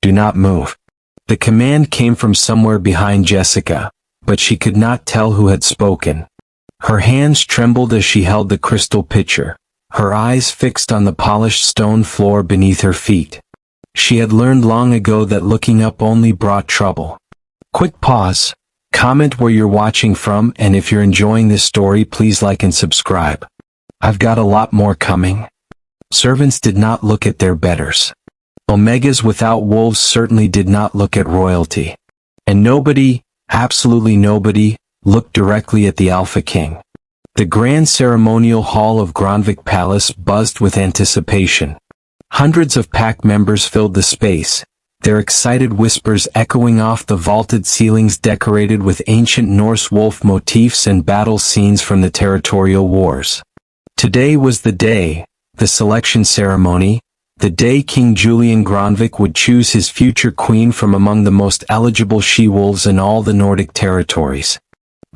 Do not move. The command came from somewhere behind Jessica, but she could not tell who had spoken. Her hands trembled as she held the crystal pitcher, her eyes fixed on the polished stone floor beneath her feet. She had learned long ago that looking up only brought trouble. Quick pause. Comment where you're watching from, and if you're enjoying this story, please like and subscribe. I've got a lot more coming. Servants did not look at their betters. Omegas without wolves certainly did not look at royalty. And nobody, absolutely nobody, looked directly at the Alpha King. The grand ceremonial hall of Granvik Palace buzzed with anticipation. Hundreds of pack members filled the space, their excited whispers echoing off the vaulted ceilings decorated with ancient Norse wolf motifs and battle scenes from the territorial wars. Today was the day, the selection ceremony, the day King Julian Granvik would choose his future queen from among the most eligible she-wolves in all the Nordic territories.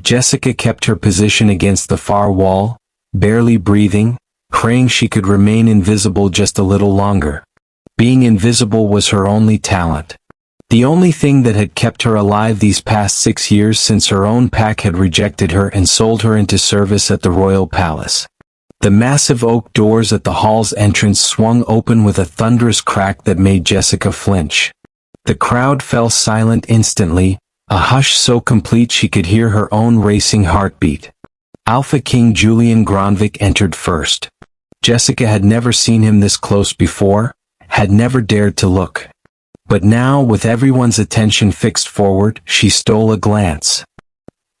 Jessica kept her position against the far wall, barely breathing, praying she could remain invisible just a little longer. Being invisible was her only talent. The only thing that had kept her alive these past 6 years since her own pack had rejected her and sold her into service at the royal palace. The massive oak doors at the hall's entrance swung open with a thunderous crack that made Jessica flinch. The crowd fell silent instantly, a hush so complete she could hear her own racing heartbeat. Alpha King Julian Granvik entered first. Jessica had never seen him this close before, had never dared to look. But now, with everyone's attention fixed forward, she stole a glance.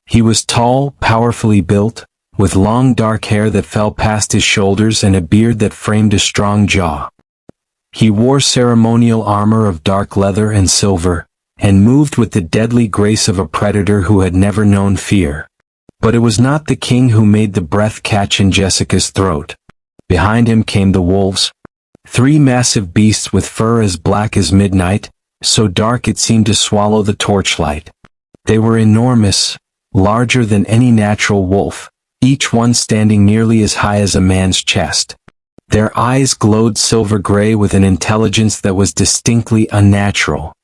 He was tall, powerfully built, with long dark hair that fell past his shoulders and a beard that framed a strong jaw. He wore ceremonial armor of dark leather and silver, and moved with the deadly grace of a predator who had never known fear. But it was not the king who made the breath catch in Jessica's throat. Behind him came the wolves. 3 massive beasts with fur as black as midnight, so dark it seemed to swallow the torchlight. They were enormous, larger than any natural wolf, each one standing nearly as high as a man's chest. Their eyes glowed silver gray with an intelligence that was distinctly unnatural.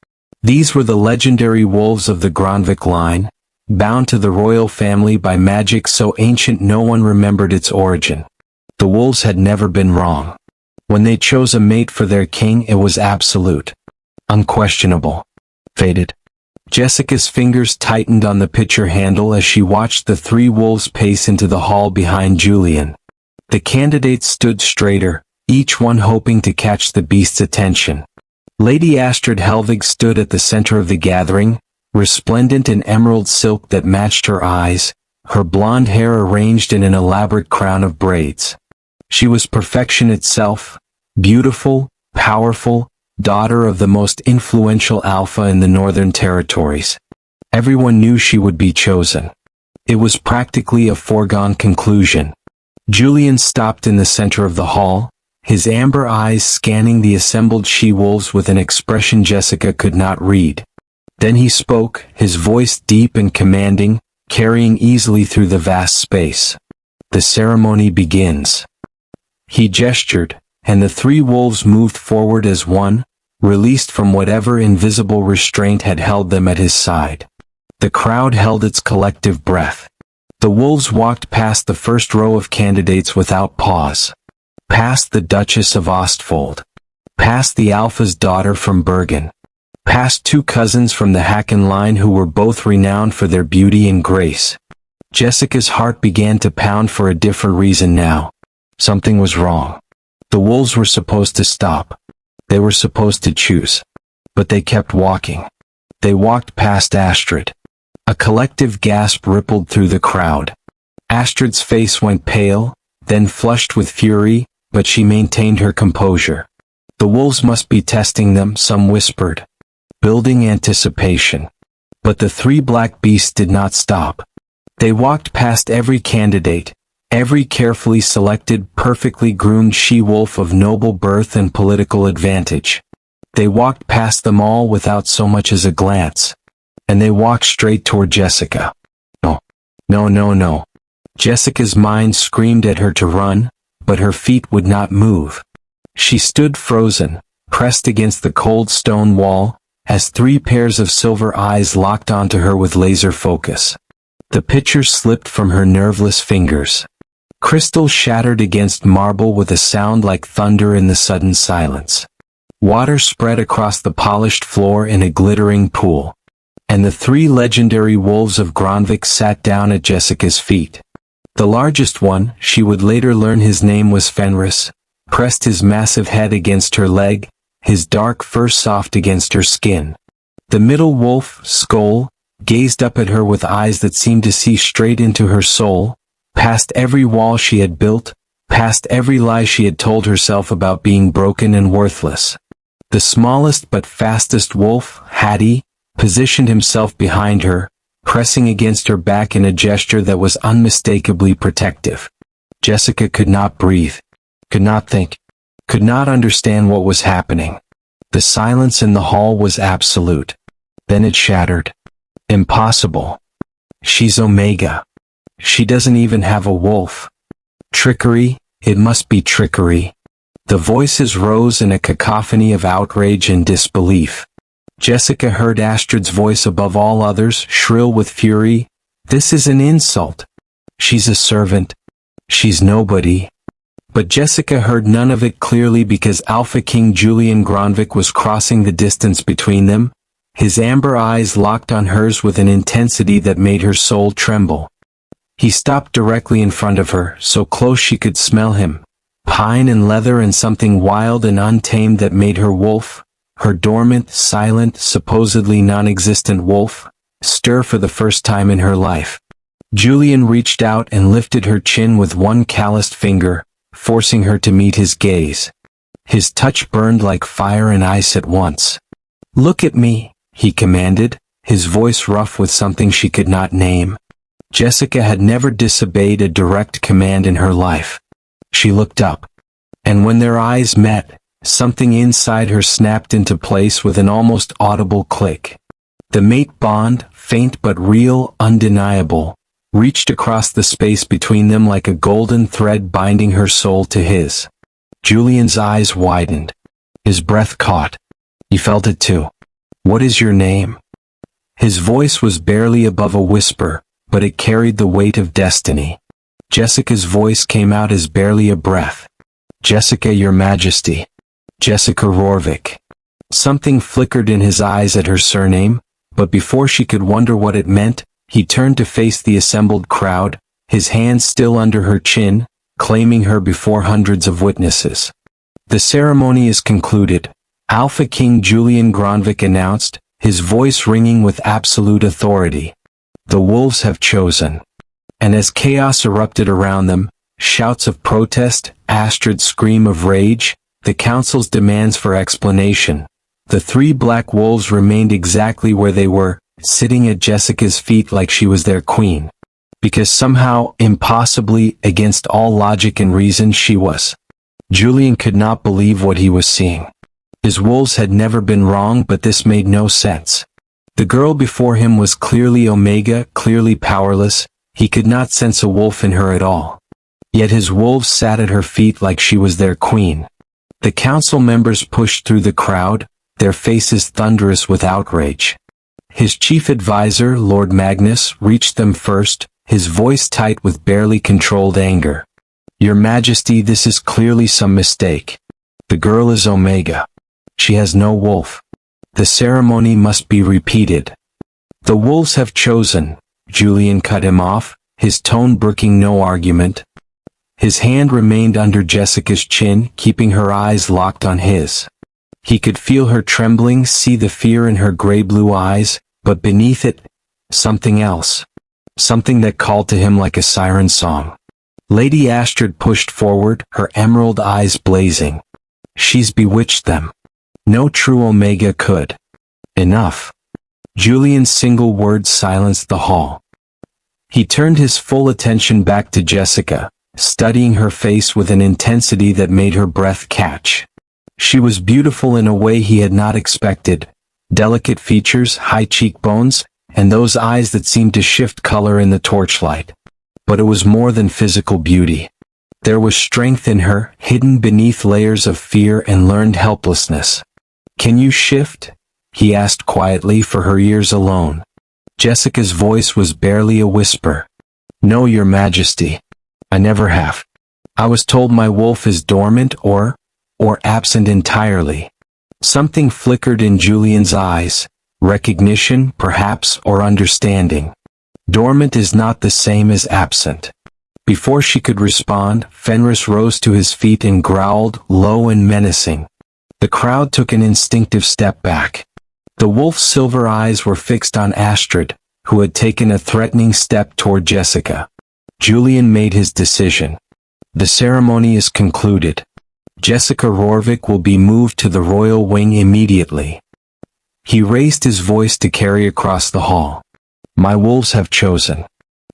These were the legendary wolves of the Granvik line, bound to the royal family by magic so ancient no one remembered its origin. The wolves had never been wrong. When they chose a mate for their king, it was absolute, unquestionable, fated. Jessica's fingers tightened on the pitcher handle as she watched the 3 wolves pace into the hall behind Julian. The candidates stood straighter, each one hoping to catch the beast's attention. Lady Astrid Helvig stood at the center of the gathering, resplendent in emerald silk that matched her eyes, her blonde hair arranged in an elaborate crown of braids. She was perfection itself, beautiful, powerful, daughter of the most influential alpha in the Northern Territories. Everyone knew she would be chosen. It was practically a foregone conclusion. Julian stopped in the center of the hall, his amber eyes scanning the assembled she-wolves with an expression Jessica could not read. Then he spoke, his voice deep and commanding, carrying easily through the vast space. The ceremony begins. He gestured, and the 3 wolves moved forward as one, released from whatever invisible restraint had held them at his side. The crowd held its collective breath. The wolves walked past the first row of candidates without pause. Past the Duchess of Ostfold. Past the Alpha's daughter from Bergen. Past 2 cousins from the Hacken line who were both renowned for their beauty and grace. Jessica's heart began to pound for a different reason now. Something was wrong. The wolves were supposed to stop. They were supposed to choose. But they kept walking. They walked past Astrid. A collective gasp rippled through the crowd. Astrid's face went pale, then flushed with fury, but she maintained her composure. The wolves must be testing them, some whispered. Building anticipation. But the 3 black beasts did not stop. They walked past every candidate, every carefully selected, perfectly groomed she-wolf of noble birth and political advantage. They walked past them all without so much as a glance. And they walked straight toward Jessica. No. No, no, no. Jessica's mind screamed at her to run, but her feet would not move. She stood frozen, pressed against the cold stone wall, as 3 pairs of silver eyes locked onto her with laser focus. The picture slipped from her nerveless fingers. Crystal shattered against marble with a sound like thunder in the sudden silence. Water spread across the polished floor in a glittering pool. And the 3 legendary wolves of Gronvik sat down at Jessica's feet. The largest one, she would later learn his name was Fenris, pressed his massive head against her leg, his dark fur soft against her skin. The middle wolf, Skoll, gazed up at her with eyes that seemed to see straight into her soul, past every wall she had built, past every lie she had told herself about being broken and worthless. The smallest but fastest wolf, Hattie, positioned himself behind her, pressing against her back in a gesture that was unmistakably protective. Jessica could not breathe, could not think, could not understand what was happening. The silence in the hall was absolute. Then it shattered. Impossible. She's Omega. She doesn't even have a wolf. Trickery, it must be trickery. The voices rose in a cacophony of outrage and disbelief. Jessica heard Astrid's voice above all others, shrill with fury. This is an insult. She's a servant. She's nobody. But Jessica heard none of it clearly because Alpha King Julian Gronvik was crossing the distance between them, his amber eyes locked on hers with an intensity that made her soul tremble. He stopped directly in front of her, so close she could smell him, pine and leather and something wild and untamed that made her wolf, her dormant, silent, supposedly non-existent wolf, stir for the first time in her life. Julian reached out and lifted her chin with one calloused finger, forcing her to meet his gaze. His touch burned like fire and ice at once. "Look at me," he commanded, his voice rough with something she could not name. Jessica had never disobeyed a direct command in her life. She looked up. And when their eyes met, something inside her snapped into place with an almost audible click. The mate bond, faint but real, undeniable, reached across the space between them like a golden thread binding her soul to his. Julian's eyes widened. His breath caught. He felt it too. "What is your name?" His voice was barely above a whisper, but it carried the weight of destiny. Jessica's voice came out as barely a breath. "Jessica, Your Majesty. Jessica Rorvik." Something flickered in his eyes at her surname, but before she could wonder what it meant, he turned to face the assembled crowd, his hands still under her chin, claiming her before hundreds of witnesses. "The ceremony is concluded," Alpha King Julian Gronvik announced, his voice ringing with absolute authority. "The wolves have chosen." And as chaos erupted around them, shouts of protest, Astrid's scream of rage, the council's demands for explanation, the 3 black wolves remained exactly where they were, sitting at Jessica's feet like she was their queen. Because somehow, impossibly, against all logic and reason, she was. Julian could not believe what he was seeing. His wolves had never been wrong, but this made no sense. The girl before him was clearly Omega, clearly powerless. He could not sense a wolf in her at all. Yet his wolves sat at her feet like she was their queen. The council members pushed through the crowd, their faces thunderous with outrage. His chief advisor, Lord Magnus, reached them first, his voice tight with barely controlled anger. "Your Majesty, this is clearly some mistake. The girl is Omega. She has no wolf. The ceremony must be repeated." "The wolves have chosen," Julian cut him off, his tone brooking no argument. His hand remained under Jessica's chin, keeping her eyes locked on his. He could feel her trembling, see the fear in her gray-blue eyes, but beneath it, something else. Something that called to him like a siren song. Lady Astrid pushed forward, her emerald eyes blazing. "She's bewitched them. No true Omega could." "Enough." Julian's single word silenced the hall. He turned his full attention back to Jessica, studying her face with an intensity that made her breath catch. She was beautiful in a way he had not expected. Delicate features, high cheekbones, and those eyes that seemed to shift color in the torchlight. But it was more than physical beauty. There was strength in her, hidden beneath layers of fear and learned helplessness. "Can you shift?" he asked quietly for her ears alone. Jessica's voice was barely a whisper. "No, Your Majesty. I never have. I was told my wolf is dormant or absent entirely." Something flickered in Julian's eyes, recognition, perhaps, or understanding. Dormant is not the same as absent. Before she could respond, Fenris rose to his feet and growled, low and menacing. The crowd took an instinctive step back. The wolf's silver eyes were fixed on Astrid, who had taken a threatening step toward Jessica. Julian made his decision. "The ceremony is concluded. Jessica Rorvik will be moved to the royal wing immediately." He raised his voice to carry across the hall. "My wolves have chosen.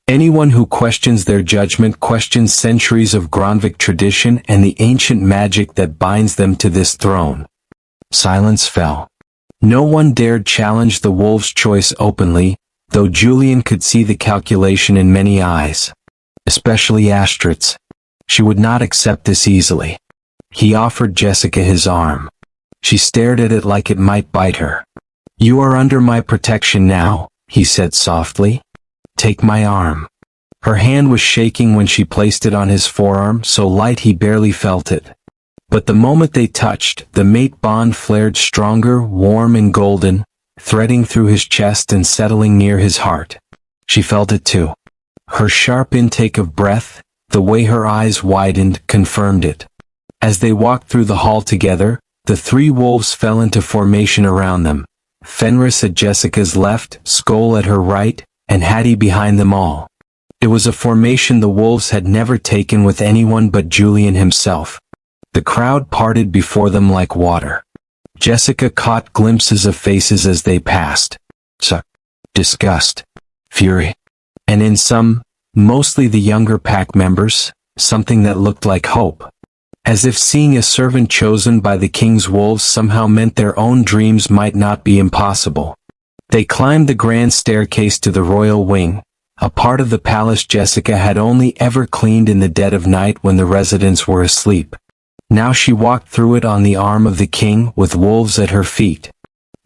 Anyone who questions their judgment questions centuries of Gronvik tradition and the ancient magic that binds them to this throne." Silence fell. No one dared challenge the wolves' choice openly, though Julian could see the calculation in many eyes. Especially Astrid's. She would not accept this easily. He offered Jessica his arm. She stared at it like it might bite her. "You are under my protection now," he said softly. "Take my arm." Her hand was shaking when she placed it on his forearm, so light he barely felt it. But the moment they touched, the mate bond flared stronger, warm and golden, threading through his chest and settling near his heart. She felt it too. Her sharp intake of breath, the way her eyes widened, confirmed it. As they walked through the hall together, the three wolves fell into formation around them. Fenris at Jessica's left, Skoll at her right, and Hattie behind them all. It was a formation the wolves had never taken with anyone but Julian himself. The crowd parted before them like water. Jessica caught glimpses of faces as they passed. Shock, disgust, fury, and in some, mostly the younger pack members, something that looked like hope. As if seeing a servant chosen by the king's wolves somehow meant their own dreams might not be impossible. They climbed the grand staircase to the royal wing, a part of the palace Jessica had only ever cleaned in the dead of night when the residents were asleep. Now she walked through it on the arm of the king, with wolves at her feet.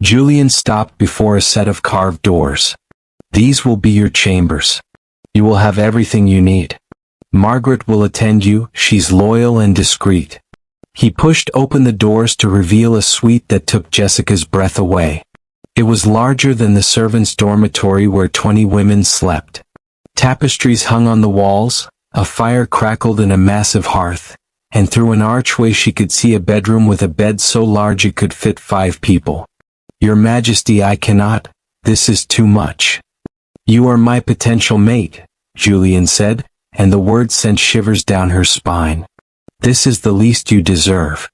Julian stopped before a set of carved doors. "These will be your chambers. You will have everything you need. Margaret will attend you, she's loyal and discreet." He pushed open the doors to reveal a suite that took Jessica's breath away. It was larger than the servants' dormitory where 20 women slept. Tapestries hung on the walls, a fire crackled in a massive hearth, and through an archway she could see a bedroom with a bed so large it could fit 5 people. "Your Majesty, I cannot, this is too much." "You are my potential mate," Julian said, and the words sent shivers down her spine. "This is the least you deserve."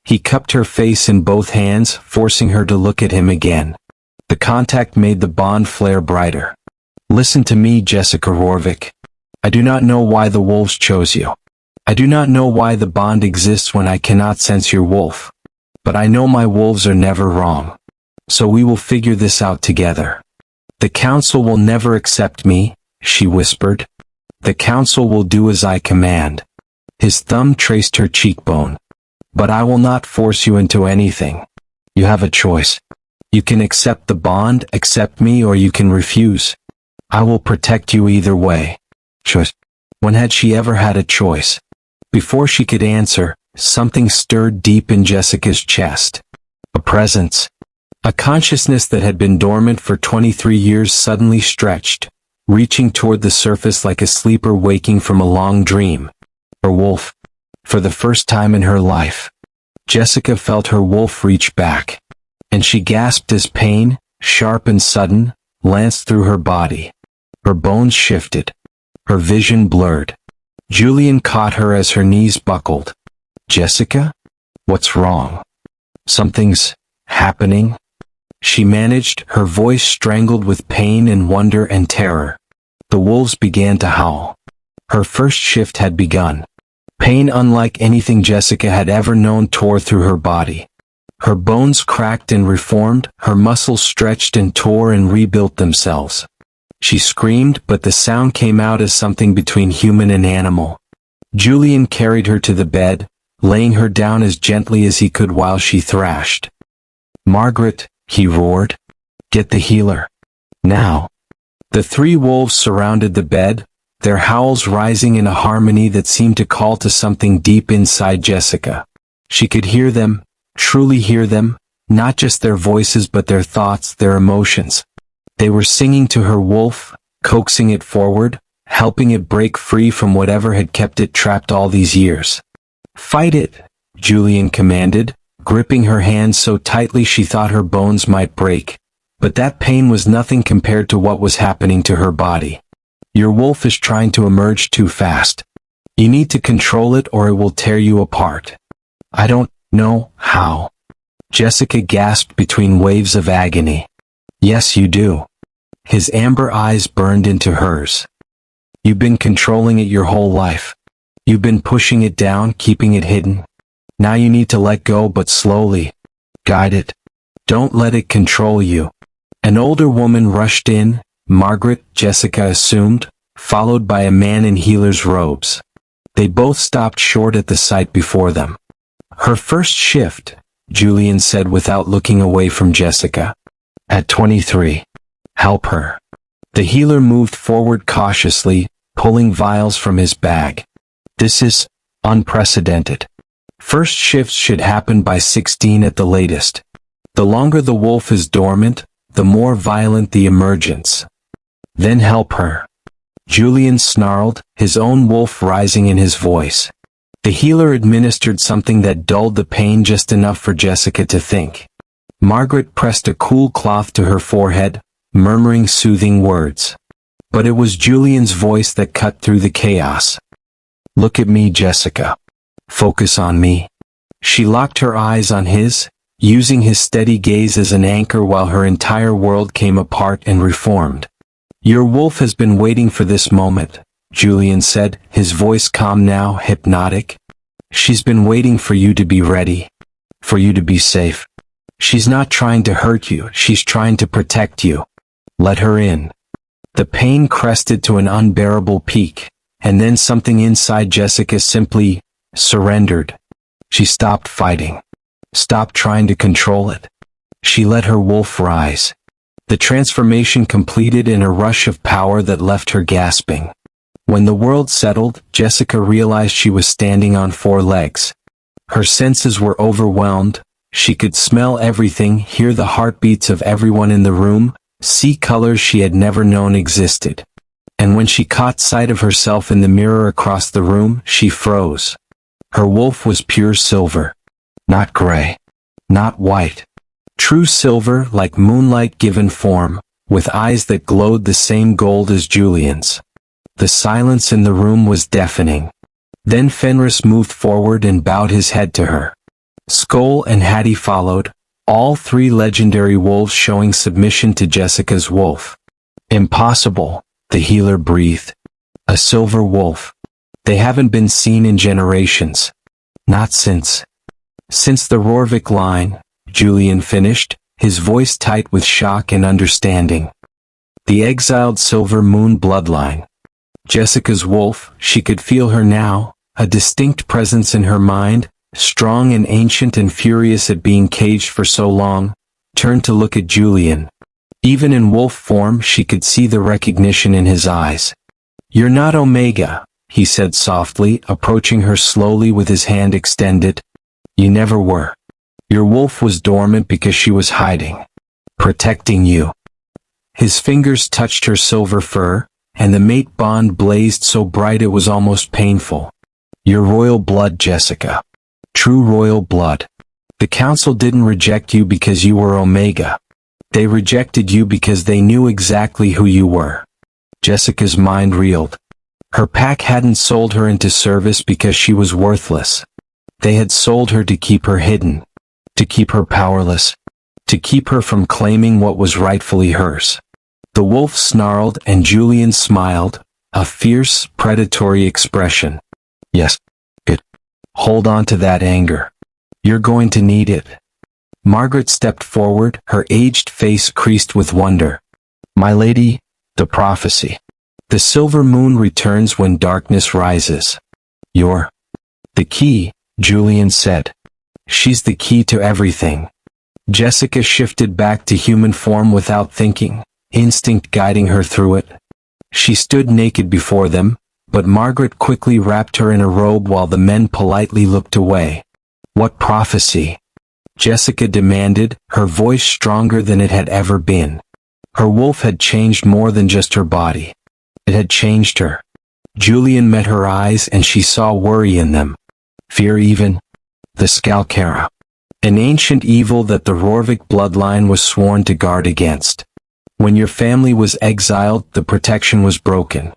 He cupped her face in both hands, forcing her to look at him again. The contact made the bond flare brighter. "Listen to me, Jessica Rorvik. I do not know why the wolves chose you. I do not know why the bond exists when I cannot sense your wolf. But I know my wolves are never wrong. So we will figure this out together." "The council will never accept me," she whispered. "The council will do as I command." His thumb traced her cheekbone. "But I will not force you into anything. You have a choice. You can accept the bond, accept me, or you can refuse. I will protect you either way." Choice. When had she ever had a choice? Before she could answer, something stirred deep in Jessica's chest. A presence. A consciousness that had been dormant for 23 years suddenly stretched, reaching toward the surface like a sleeper waking from a long dream. Her wolf. For the first time in her life, Jessica felt her wolf reach back. And she gasped as pain, sharp and sudden, lanced through her body. Her bones shifted. Her vision blurred. Julian caught her as her knees buckled. "Jessica? What's wrong? Something's happening?" She managed, her voice strangled with pain and wonder and terror. The wolves began to howl. Her first shift had begun. Pain unlike anything Jessica had ever known tore through her body. Her bones cracked and reformed, her muscles stretched and tore and rebuilt themselves. She screamed, but the sound came out as something between human and animal. Julian carried her to the bed, laying her down as gently as he could while she thrashed. "Margaret," he roared. "Get the healer. Now." The three wolves surrounded the bed, their howls rising in a harmony that seemed to call to something deep inside Jessica. She could hear them, truly hear them, not just their voices but their thoughts, their emotions. They were singing to her wolf, coaxing it forward, helping it break free from whatever had kept it trapped all these years. "Fight it," Julian commanded, gripping her hand so tightly she thought her bones might break. But that pain was nothing compared to what was happening to her body. "Your wolf is trying to emerge too fast. You need to control it or it will tear you apart." "I don't know how." Jessica gasped between waves of agony. "Yes, you do." His amber eyes burned into hers. "You've been controlling it your whole life. You've been pushing it down, keeping it hidden. Now you need to let go, but slowly. Guide it. Don't let it control you." An older woman rushed in, Margaret, Jessica assumed, followed by a man in healer's robes. They both stopped short at the sight before them. "Her first shift," Julian said without looking away from Jessica. "At 23. Help her." The healer moved forward cautiously, pulling vials from his bag. "This is unprecedented. First shifts should happen by 16 at the latest. The longer the wolf is dormant, the more violent the emergence. Then help her." Julian snarled, his own wolf rising in his voice. The healer administered something that dulled the pain just enough for Jessica to think. Margaret pressed a cool cloth to her forehead, murmuring soothing words. But it was Julian's voice that cut through the chaos. "Look at me, Jessica. Focus on me." She locked her eyes on his, using his steady gaze as an anchor while her entire world came apart and reformed. "Your wolf has been waiting for this moment," Julian said, his voice calm now, hypnotic. "She's been waiting for you to be ready. For you to be safe. She's not trying to hurt you, she's trying to protect you. Let her in." The pain crested to an unbearable peak, and then something inside Jessica simply surrendered. She stopped fighting. Stopped trying to control it. She let her wolf rise. The transformation completed in a rush of power that left her gasping. When the world settled, Jessica realized she was standing on 4 legs. Her senses were overwhelmed. She could smell everything, hear the heartbeats of everyone in the room, see colors she had never known existed. And when she caught sight of herself in the mirror across the room, she froze. Her wolf was pure silver. Not gray. Not white. True silver, like moonlight given form, with eyes that glowed the same gold as Julian's. The silence in the room was deafening. Then Fenris moved forward and bowed his head to her. Skoll and Hattie followed, all 3 legendary wolves showing submission to Jessica's wolf. "Impossible," the healer breathed. "A silver wolf. They haven't been seen in generations. Not since the Rorvik line," Julian finished, his voice tight with shock and understanding. "The exiled Silver Moon bloodline." Jessica's wolf, she could feel her now, a distinct presence in her mind, strong and ancient and furious at being caged for so long, turned to look at Julian. Even in wolf form she could see the recognition in his eyes. "You're not Omega," he said softly, approaching her slowly with his hand extended. "You never were. Your wolf was dormant because she was hiding. Protecting you." His fingers touched her silver fur, and the mate bond blazed so bright it was almost painful. "Your royal blood, Jessica. True royal blood. The council didn't reject you because you were Omega. They rejected you because they knew exactly who you were." Jessica's mind reeled. Her pack hadn't sold her into service because she was worthless. They had sold her to keep her hidden, to keep her powerless, to keep her from claiming what was rightfully hers. The wolf snarled and Julian smiled, a fierce, predatory expression. "Yes, good. Hold on to that anger. You're going to need it." Margaret stepped forward, her aged face creased with wonder. "My lady, the prophecy. The silver moon returns when darkness rises. You're the key, Julian said. She's the key to everything. Jessica shifted back to human form without thinking, instinct guiding her through it. She stood naked before them, but Margaret quickly wrapped her in a robe while the men politely looked away. What prophecy? Jessica demanded, her voice stronger than it had ever been. Her wolf had changed more than just her body. It had changed her. Julian met her eyes and she saw worry in them. Fear even. The Skalkara. An ancient evil that the Rorvik bloodline was sworn to guard against. When your family was exiled, the protection was broken.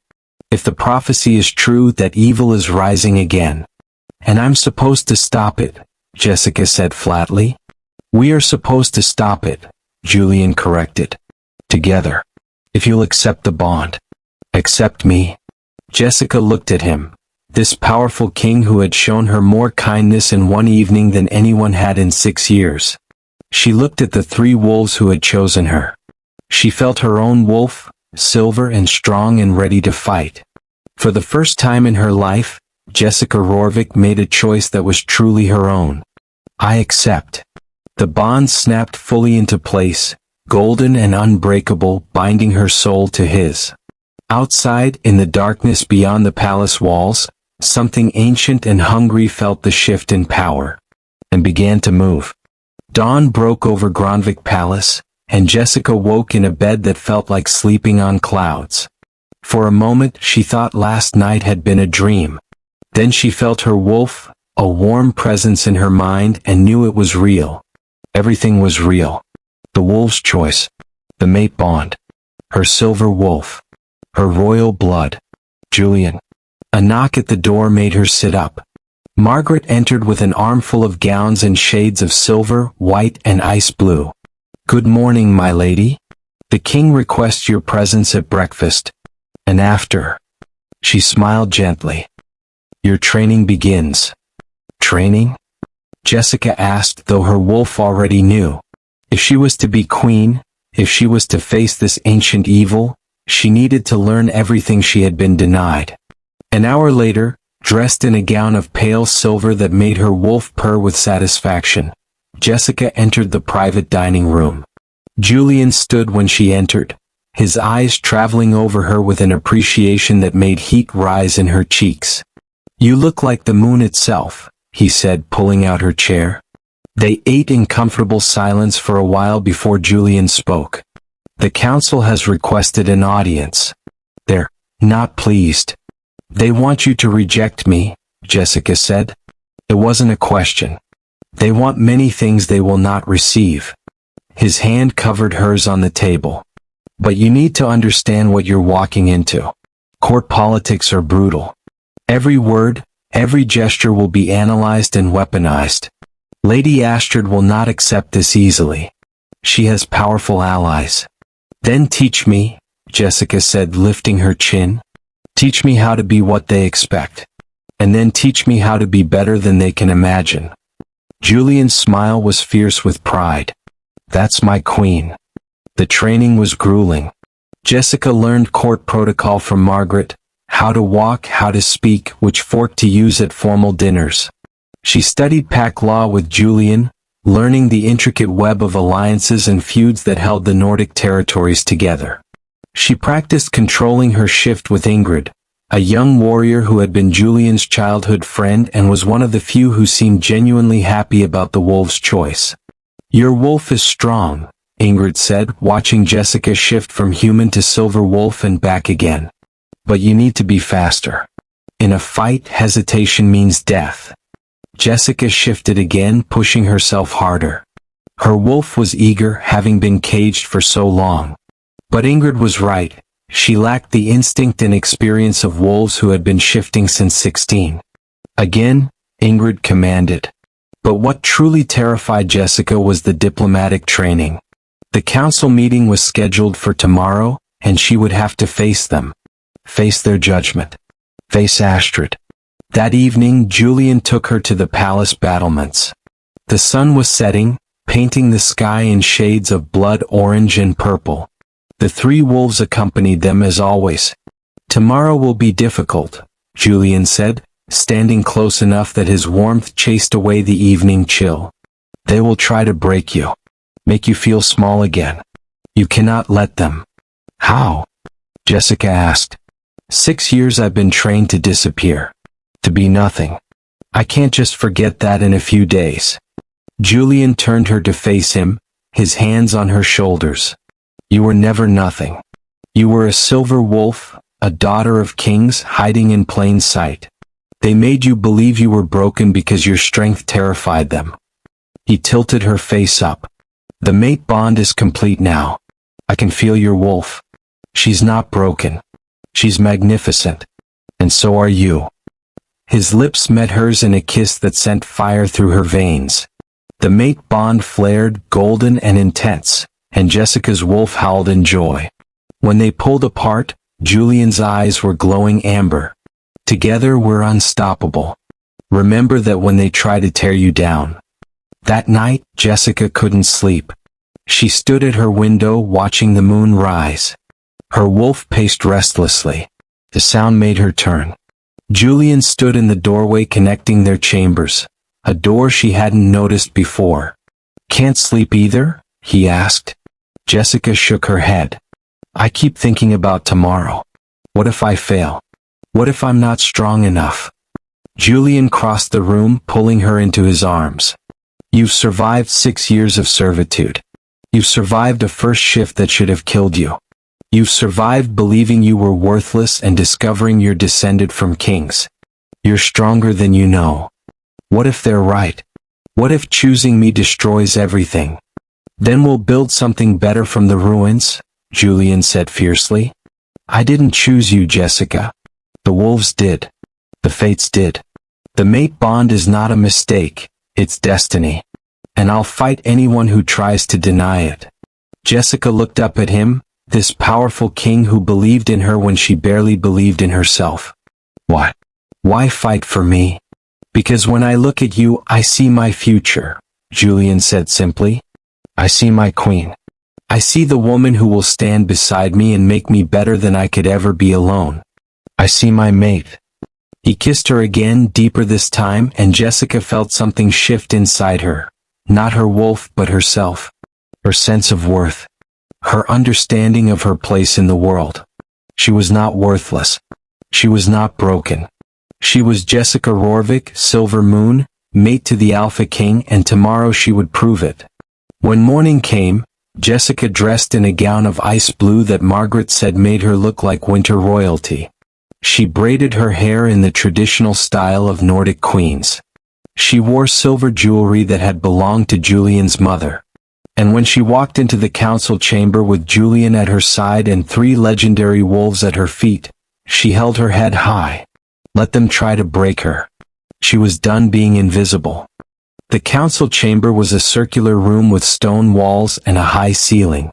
If the prophecy is true, that evil is rising again. And I'm supposed to stop it, Jessica said flatly. We are supposed to stop it, Julian corrected. Together. If you'll accept the bond. Accept me. Jessica looked at him. This powerful king who had shown her more kindness in one evening than anyone had in 6 years. She looked at the 3 wolves who had chosen her. She felt her own wolf, silver and strong and ready to fight. For the first time in her life, Jessica Rorvik made a choice that was truly her own. I accept. The bond snapped fully into place, golden and unbreakable, binding her soul to his. Outside, in the darkness beyond the palace walls, something ancient and hungry felt the shift in power, and began to move. Dawn broke over Gronvik Palace, and Jessica woke in a bed that felt like sleeping on clouds. For a moment she thought last night had been a dream. Then she felt her wolf, a warm presence in her mind, and knew it was real. Everything was real. The wolf's choice. The mate bond. Her silver wolf. Her royal blood. Julian. A knock at the door made her sit up. Margaret entered with an armful of gowns in shades of silver, white, and ice blue. Good morning, my lady. The king requests your presence at breakfast. And after. She smiled gently. Your training begins. Training? Jessica asked, though her wolf already knew. If she was to be queen, if she was to face this ancient evil, she needed to learn everything she had been denied. An hour later, dressed in a gown of pale silver that made her wolf purr with satisfaction, Jessica entered the private dining room. Julian stood when she entered, his eyes traveling over her with an appreciation that made heat rise in her cheeks. You look like the moon itself, he said, pulling out her chair. They ate in comfortable silence for a while before Julian spoke. The council has requested an audience. They're not pleased. They want you to reject me, Jessica said. It wasn't a question. They want many things they will not receive. His hand covered hers on the table. But you need to understand what you're walking into. Court politics are brutal. Every word, every gesture will be analyzed and weaponized. Lady Astrid will not accept this easily. She has powerful allies. Then teach me, Jessica said, lifting her chin. Teach me how to be what they expect. And then teach me how to be better than they can imagine. Julian's smile was fierce with pride. That's my queen. The training was grueling. Jessica learned court protocol from Margaret, how to walk, how to speak, which fork to use at formal dinners. She studied pack law with Julian, learning the intricate web of alliances and feuds that held the Nordic territories together. She practiced controlling her shift with Ingrid, a young warrior who had been Julian's childhood friend and was one of the few who seemed genuinely happy about the wolf's choice. Your wolf is strong, Ingrid said, watching Jessica shift from human to silver wolf and back again. But you need to be faster. In a fight, hesitation means death. Jessica shifted again, pushing herself harder. Her wolf was eager, having been caged for so long. But Ingrid was right. She lacked the instinct and experience of wolves who had been shifting since 16. Again, Ingrid commanded. But what truly terrified Jessica was the diplomatic training. The council meeting was scheduled for tomorrow, and she would have to face them. Face their judgment. Face Astrid. That evening, Julian took her to the palace battlements. The sun was setting, painting the sky in shades of blood orange and purple. The 3 wolves accompanied them as always. Tomorrow will be difficult, Julian said, standing close enough that his warmth chased away the evening chill. They will try to break you, make you feel small again. You cannot let them. How? Jessica asked. 6 years I've been trained to disappear, to be nothing. I can't just forget that in a few days. Julian turned her to face him, his hands on her shoulders. You were never nothing. You were a silver wolf, a daughter of kings hiding in plain sight. They made you believe you were broken because your strength terrified them. He tilted her face up. The mate bond is complete now. I can feel your wolf. She's not broken. She's magnificent. And so are you. His lips met hers in a kiss that sent fire through her veins. The mate bond flared, golden and intense, and Jessica's wolf howled in joy. When they pulled apart, Julian's eyes were glowing amber. Together we're unstoppable. Remember that when they try to tear you down. That night, Jessica couldn't sleep. She stood at her window watching the moon rise. Her wolf paced restlessly. The sound made her turn. Julian stood in the doorway connecting their chambers, a door she hadn't noticed before. Can't sleep either? He asked. Jessica shook her head. I keep thinking about tomorrow. What if I fail? What if I'm not strong enough? Julian crossed the room, pulling her into his arms. You've survived 6 years of servitude. You've survived a first shift that should have killed you. You've survived believing you were worthless and discovering you're descended from kings. You're stronger than you know. What if they're right? What if choosing me destroys everything? Then we'll build something better from the ruins, Julian said fiercely. I didn't choose you, Jessica. The wolves did. The fates did. The mate bond is not a mistake, it's destiny. And I'll fight anyone who tries to deny it. Jessica looked up at him, this powerful king who believed in her when she barely believed in herself. Why? Why fight for me? Because when I look at you, I see my future, Julian said simply. I see my queen. I see the woman who will stand beside me and make me better than I could ever be alone. I see my mate. He kissed her again, deeper this time, and Jessica felt something shift inside her. Not her wolf, but herself. Her sense of worth. Her understanding of her place in the world. She was not worthless. She was not broken. She was Jessica Rorvik, Silver Moon, mate to the Alpha King, and tomorrow she would prove it. When morning came, Jessica dressed in a gown of ice blue that Margaret said made her look like winter royalty. She braided her hair in the traditional style of Nordic queens. She wore silver jewelry that had belonged to Julian's mother. And when she walked into the council chamber with Julian at her side and 3 legendary wolves at her feet, she held her head high. Let them try to break her. She was done being invisible. The council chamber was a circular room with stone walls and a high ceiling.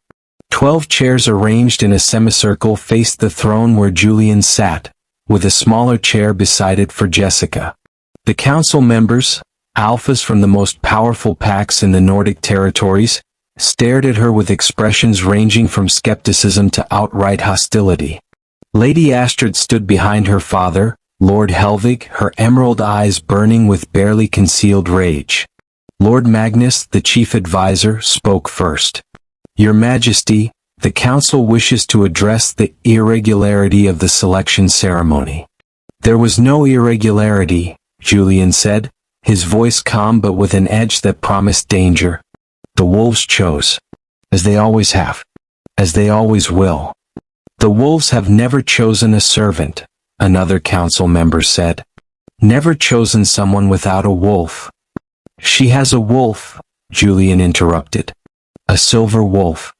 12 chairs arranged in a semicircle faced the throne where Julian sat, with a smaller chair beside it for Jessica. The council members, alphas from the most powerful packs in the Nordic territories, stared at her with expressions ranging from skepticism to outright hostility. Lady Astrid stood behind her father, Lord Helvig, her emerald eyes burning with barely concealed rage. Lord Magnus, the chief advisor, spoke first. Your Majesty, the council wishes to address the irregularity of the selection ceremony. There was no irregularity, Julian said, his voice calm but with an edge that promised danger. The wolves chose. As they always have. As they always will. The wolves have never chosen a servant, another council member said. Never chosen someone without a wolf. She has a wolf, Julian interrupted. A silver wolf.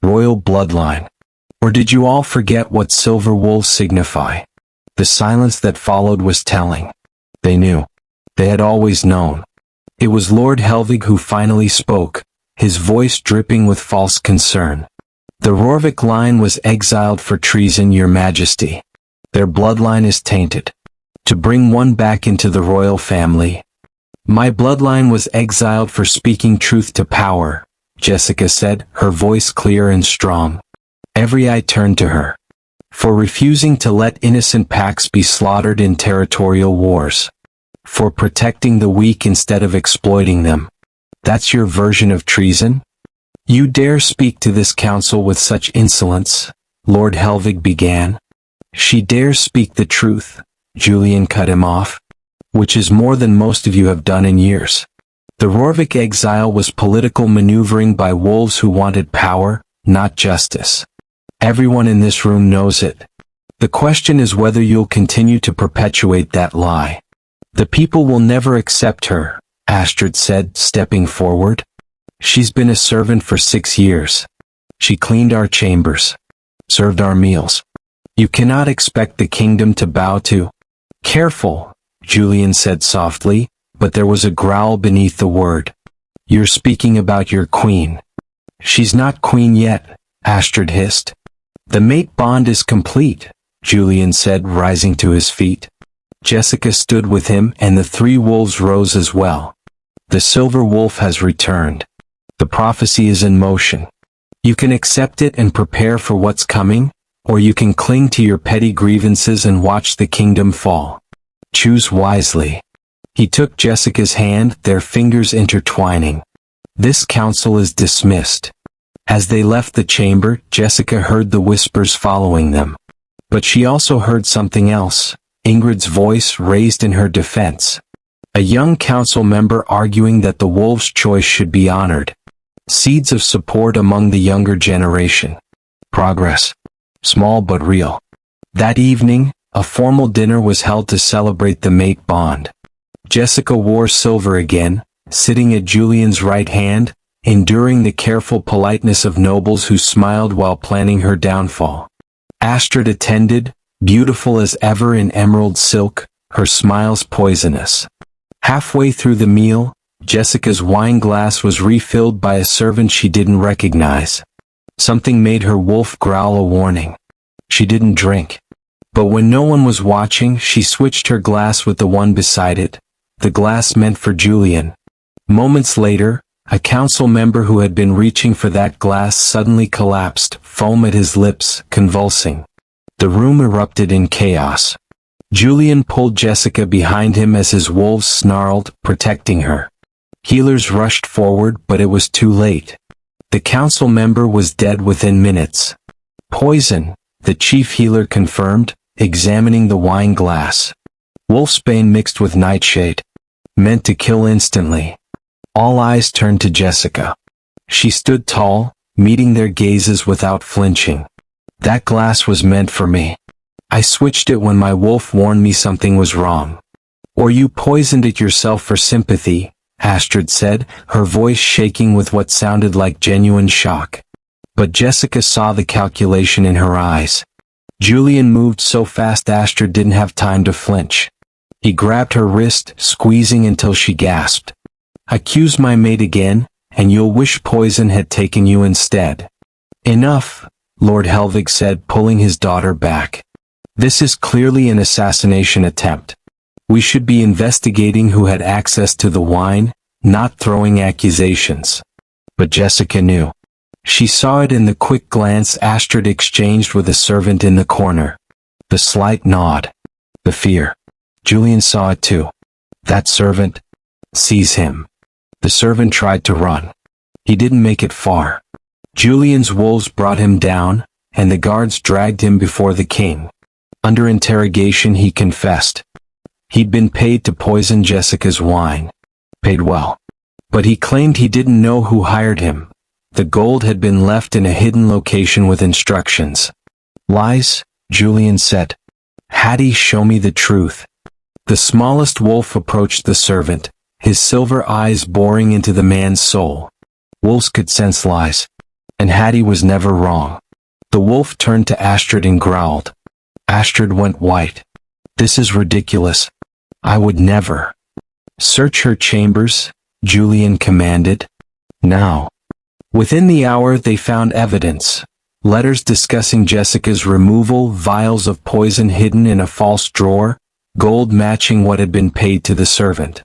Royal bloodline. Or did you all forget what silver wolves signify? The silence that followed was telling. They knew. They had always known. It was Lord Helvig who finally spoke, his voice dripping with false concern. The Rorvik line was exiled for treason, Your Majesty. Their bloodline is tainted. To bring one back into the royal family. My bloodline was exiled for speaking truth to power, Jessica said, her voice clear and strong. Every eye turned to her. For refusing to let innocent packs be slaughtered in territorial wars. For protecting the weak instead of exploiting them. That's your version of treason? You dare speak to this council with such insolence? Lord Helvig began. She dares speak the truth, Julian cut him off. Which is more than most of you have done in years. The Rorvik exile was political maneuvering by wolves who wanted power, not justice. Everyone in this room knows it. The question is whether you'll continue to perpetuate that lie. The people will never accept her, Astrid said, stepping forward. She's been a servant for 6 years. She cleaned our chambers. Served our meals. You cannot expect the kingdom to bow to. Careful, Julian said softly, but there was a growl beneath the word. You're speaking about your queen. She's not queen yet, Astrid hissed. The mate bond is complete, Julian said, rising to his feet. Jessica stood with him and the 3 wolves rose as well. The silver wolf has returned. The prophecy is in motion. You can accept it and prepare for what's coming, or you can cling to your petty grievances and watch the kingdom fall. Choose wisely. He took Jessica's hand, their fingers intertwining. This council is dismissed. As they left the chamber, Jessica heard the whispers following them. But she also heard something else, Ingrid's voice raised in her defense. A young council member arguing that the wolves' choice should be honored. Seeds of support among the younger generation. Progress. Small but real. That evening, a formal dinner was held to celebrate the mate bond. Jessica wore silver again, sitting at Julian's right hand, enduring the careful politeness of nobles who smiled while planning her downfall. Astrid attended, beautiful as ever in emerald silk, her smiles poisonous. Halfway through the meal, Jessica's wine glass was refilled by a servant she didn't recognize. Something made her wolf growl a warning. She didn't drink. But when no one was watching, she switched her glass with the one beside it, the glass meant for Julian. Moments later, a council member who had been reaching for that glass suddenly collapsed, foam at his lips, convulsing. The room erupted in chaos. Julian pulled Jessica behind him as his wolves snarled, protecting her. Healers rushed forward, but it was too late. The council member was dead within minutes. Poison, the chief healer confirmed, examining the wine glass. Wolfsbane mixed with nightshade. Meant to kill instantly. All eyes turned to Jessica. She stood tall, meeting their gazes without flinching. That glass was meant for me. I switched it when my wolf warned me something was wrong. Or you poisoned it yourself for sympathy, Astrid said, her voice shaking with what sounded like genuine shock. But Jessica saw the calculation in her eyes. Julian moved so fast Astrid didn't have time to flinch. He grabbed her wrist, squeezing until she gasped. Accuse my mate again, and you'll wish poison had taken you instead. Enough, Lord Helvig said, pulling his daughter back. This is clearly an assassination attempt. We should be investigating who had access to the wine, not throwing accusations. But Jessica knew. She saw it in the quick glance Astrid exchanged with a servant in the corner. The slight nod. The fear. Julian saw it too. That servant. Seize him. The servant tried to run. He didn't make it far. Julian's wolves brought him down, and the guards dragged him before the king. Under interrogation he confessed. He'd been paid to poison Jessica's wine. Paid well. But he claimed he didn't know who hired him. The gold had been left in a hidden location with instructions. Lies, Julian said. Hattie, show me the truth. The smallest wolf approached the servant, his silver eyes boring into the man's soul. Wolves could sense lies. And Hattie was never wrong. The wolf turned to Astrid and growled. Astrid went white. This is ridiculous. I would never. Search her chambers, Julian commanded. Now. Within the hour they found evidence. Letters discussing Jessica's removal, vials of poison hidden in a false drawer, gold matching what had been paid to the servant.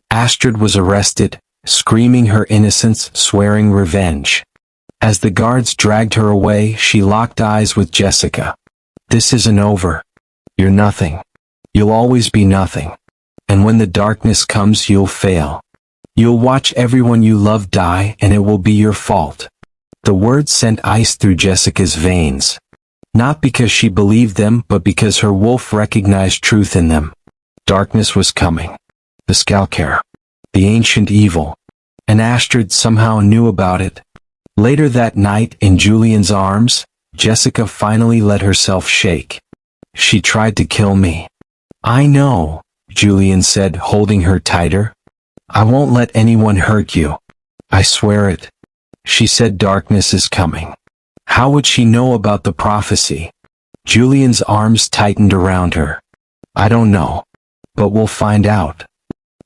Astrid was arrested, screaming her innocence, swearing revenge. As the guards dragged her away, she locked eyes with Jessica. This isn't over. You're nothing. You'll always be nothing. And when the darkness comes, you'll fail. You'll watch everyone you love die, and it will be your fault. The words sent ice through Jessica's veins. Not because she believed them, but because her wolf recognized truth in them. Darkness was coming. The Skalkar. The ancient evil. And Astrid somehow knew about it. Later that night, in Julian's arms, Jessica finally let herself shake. She tried to kill me. I know, Julian said, holding her tighter. I won't let anyone hurt you. I swear it. She said darkness is coming. How would she know about the prophecy? Julian's arms tightened around her. I don't know. But we'll find out.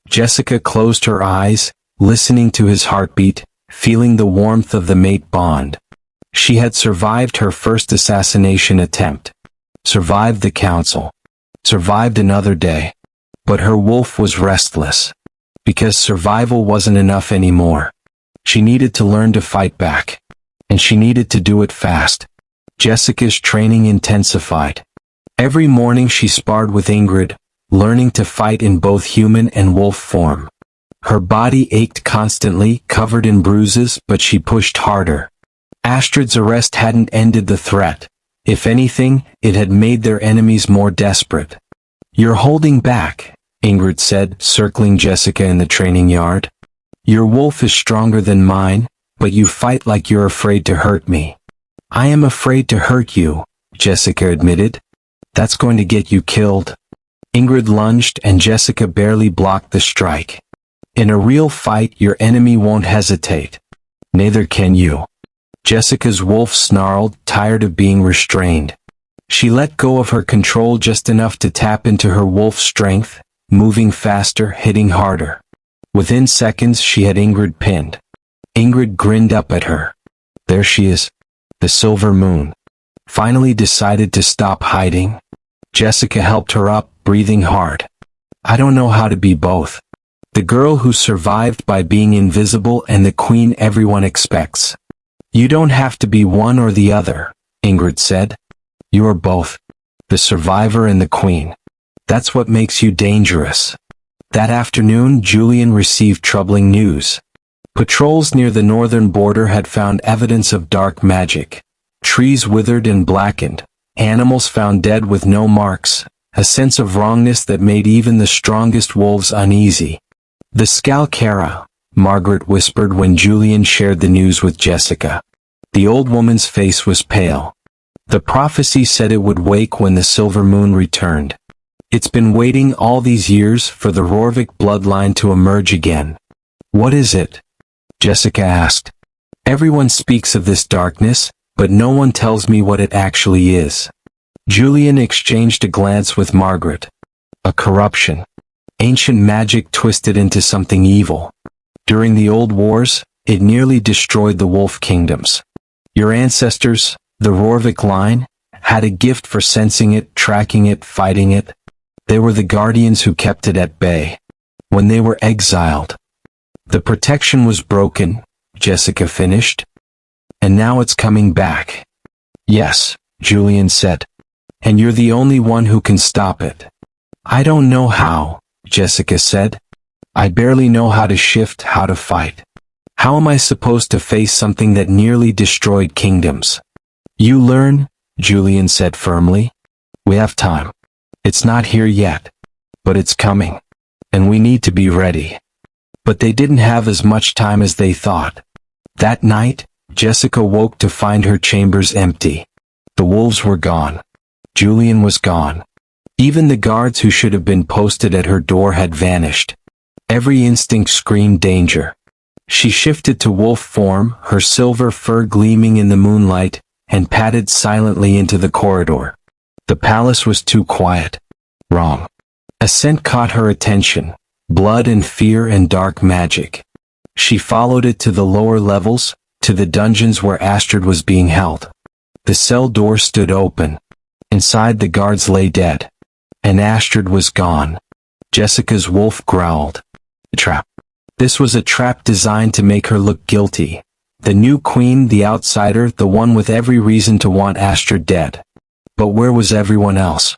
Jessica closed her eyes, listening to his heartbeat, feeling the warmth of the mate bond. She had survived her first assassination attempt. Survived the council. Survived another day. But her wolf was restless. Because survival wasn't enough anymore. She needed to learn to fight back. And she needed to do it fast. Jessica's training intensified. Every morning she sparred with Ingrid, learning to fight in both human and wolf form. Her body ached constantly, covered in bruises, but she pushed harder. Astrid's arrest hadn't ended the threat. If anything, it had made their enemies more desperate. You're holding back, Ingrid said, circling Jessica in the training yard. Your wolf is stronger than mine, but you fight like you're afraid to hurt me. I am afraid to hurt you, Jessica admitted. That's going to get you killed. Ingrid lunged and Jessica barely blocked the strike. In a real fight, your enemy won't hesitate. Neither can you. Jessica's wolf snarled, tired of being restrained. She let go of her control just enough to tap into her wolf's strength, moving faster, hitting harder. Within seconds, she had Ingrid pinned. Ingrid grinned up at her. There she is. The silver moon. Finally decided to stop hiding. Jessica helped her up, breathing hard. I don't know how to be both. The girl who survived by being invisible and the queen everyone expects. You don't have to be one or the other, Ingrid said. You are both. The survivor and the queen. That's what makes you dangerous. That afternoon, Julian received troubling news. Patrols near the northern border had found evidence of dark magic. Trees withered and blackened. Animals found dead with no marks. A sense of wrongness that made even the strongest wolves uneasy. The Skalkara, Margaret whispered when Julian shared the news with Jessica. The old woman's face was pale. The prophecy said it would wake when the silver moon returned. It's been waiting all these years for the Rorvik bloodline to emerge again. What is it? Jessica asked. Everyone speaks of this darkness, but no one tells me what it actually is. Julian exchanged a glance with Margaret. A corruption. Ancient magic twisted into something evil. During the old wars, it nearly destroyed the wolf kingdoms. Your ancestors, the Rorvik line, had a gift for sensing it, tracking it, fighting it. They were the guardians who kept it at bay. When they were exiled, the protection was broken, Jessica finished. And now it's coming back. Yes, Julian said. And you're the only one who can stop it. I don't know how, Jessica said. I barely know how to shift, how to fight. How am I supposed to face something that nearly destroyed kingdoms? You learn, Julian said firmly. We have time. It's not here yet. But it's coming. And we need to be ready. But they didn't have as much time as they thought. That night, Jessica woke to find her chambers empty. The wolves were gone. Julian was gone. Even the guards who should have been posted at her door had vanished. Every instinct screamed danger. She shifted to wolf form, her silver fur gleaming in the moonlight, and padded silently into the corridor. The palace was too quiet. Wrong. A scent caught her attention. Blood and fear and dark magic. She followed it to the lower levels, to the dungeons where Astrid was being held. The cell door stood open. Inside the guards lay dead. And Astrid was gone. Jessica's wolf growled. A trap. This was a trap designed to make her look guilty. The new queen, the outsider, the one with every reason to want Astrid dead. But where was everyone else?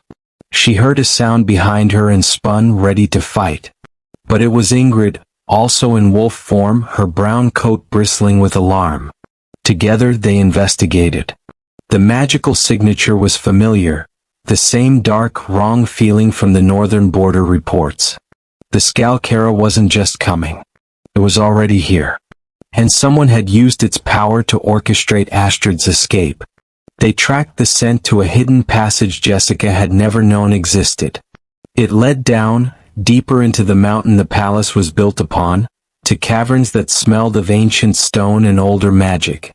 She heard a sound behind her and spun, ready to fight. But it was Ingrid, also in wolf form, her brown coat bristling with alarm. Together they investigated. The magical signature was familiar, the same dark, wrong feeling from the northern border reports. The Skalkara wasn't just coming. It was already here. And someone had used its power to orchestrate Astrid's escape. They tracked the scent to a hidden passage Jessica had never known existed. It led down, deeper into the mountain the palace was built upon, to caverns that smelled of ancient stone and older magic.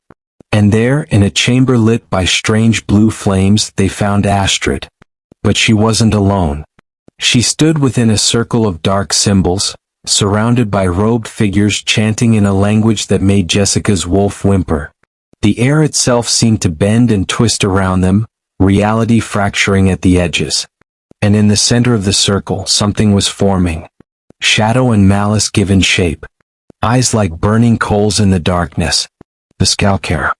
And there, in a chamber lit by strange blue flames, they found Astrid. But she wasn't alone. She stood within a circle of dark symbols, surrounded by robed figures chanting in a language that made Jessica's wolf whimper. The air itself seemed to bend and twist around them, reality fracturing at the edges. And in the center of the circle, something was forming. Shadow and malice given shape. Eyes like burning coals in the darkness. The Skalkara.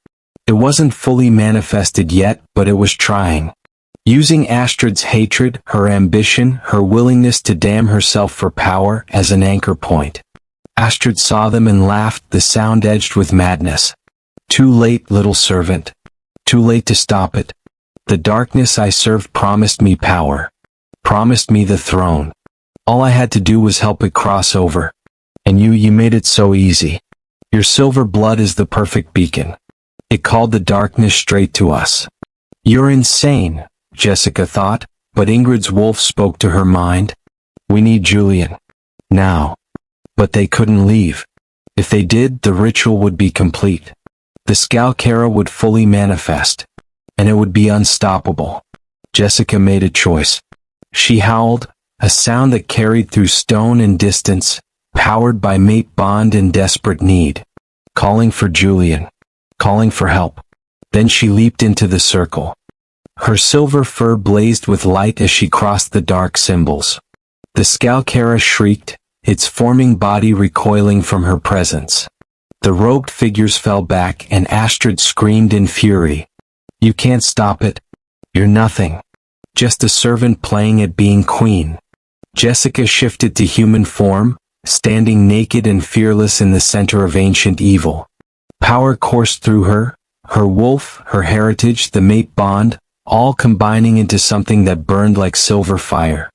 It wasn't fully manifested yet, but it was trying. Using Astrid's hatred, her ambition, her willingness to damn herself for power as an anchor point. Astrid saw them and laughed, the sound edged with madness. Too late, little servant. Too late to stop it. The darkness I served promised me power. Promised me the throne. All I had to do was help it cross over. And you made it so easy. Your silver blood is the perfect beacon. It called the darkness straight to us. You're insane, Jessica thought, but Ingrid's wolf spoke to her mind. We need Julian. Now. But they couldn't leave. If they did, the ritual would be complete. The Skalkara would fully manifest. And it would be unstoppable. Jessica made a choice. She howled, a sound that carried through stone and distance, powered by mate bond and desperate need. Calling for Julian. Calling for help. Then she leaped into the circle. Her silver fur blazed with light as she crossed the dark symbols. The Skalkara shrieked, its forming body recoiling from her presence. The robed figures fell back and Astrid screamed in fury. You can't stop it. You're nothing. Just a servant playing at being queen. Jessica shifted to human form, standing naked and fearless in the center of ancient evil. Power coursed through her, her wolf, her heritage, the mate bond, all combining into something that burned like silver fire.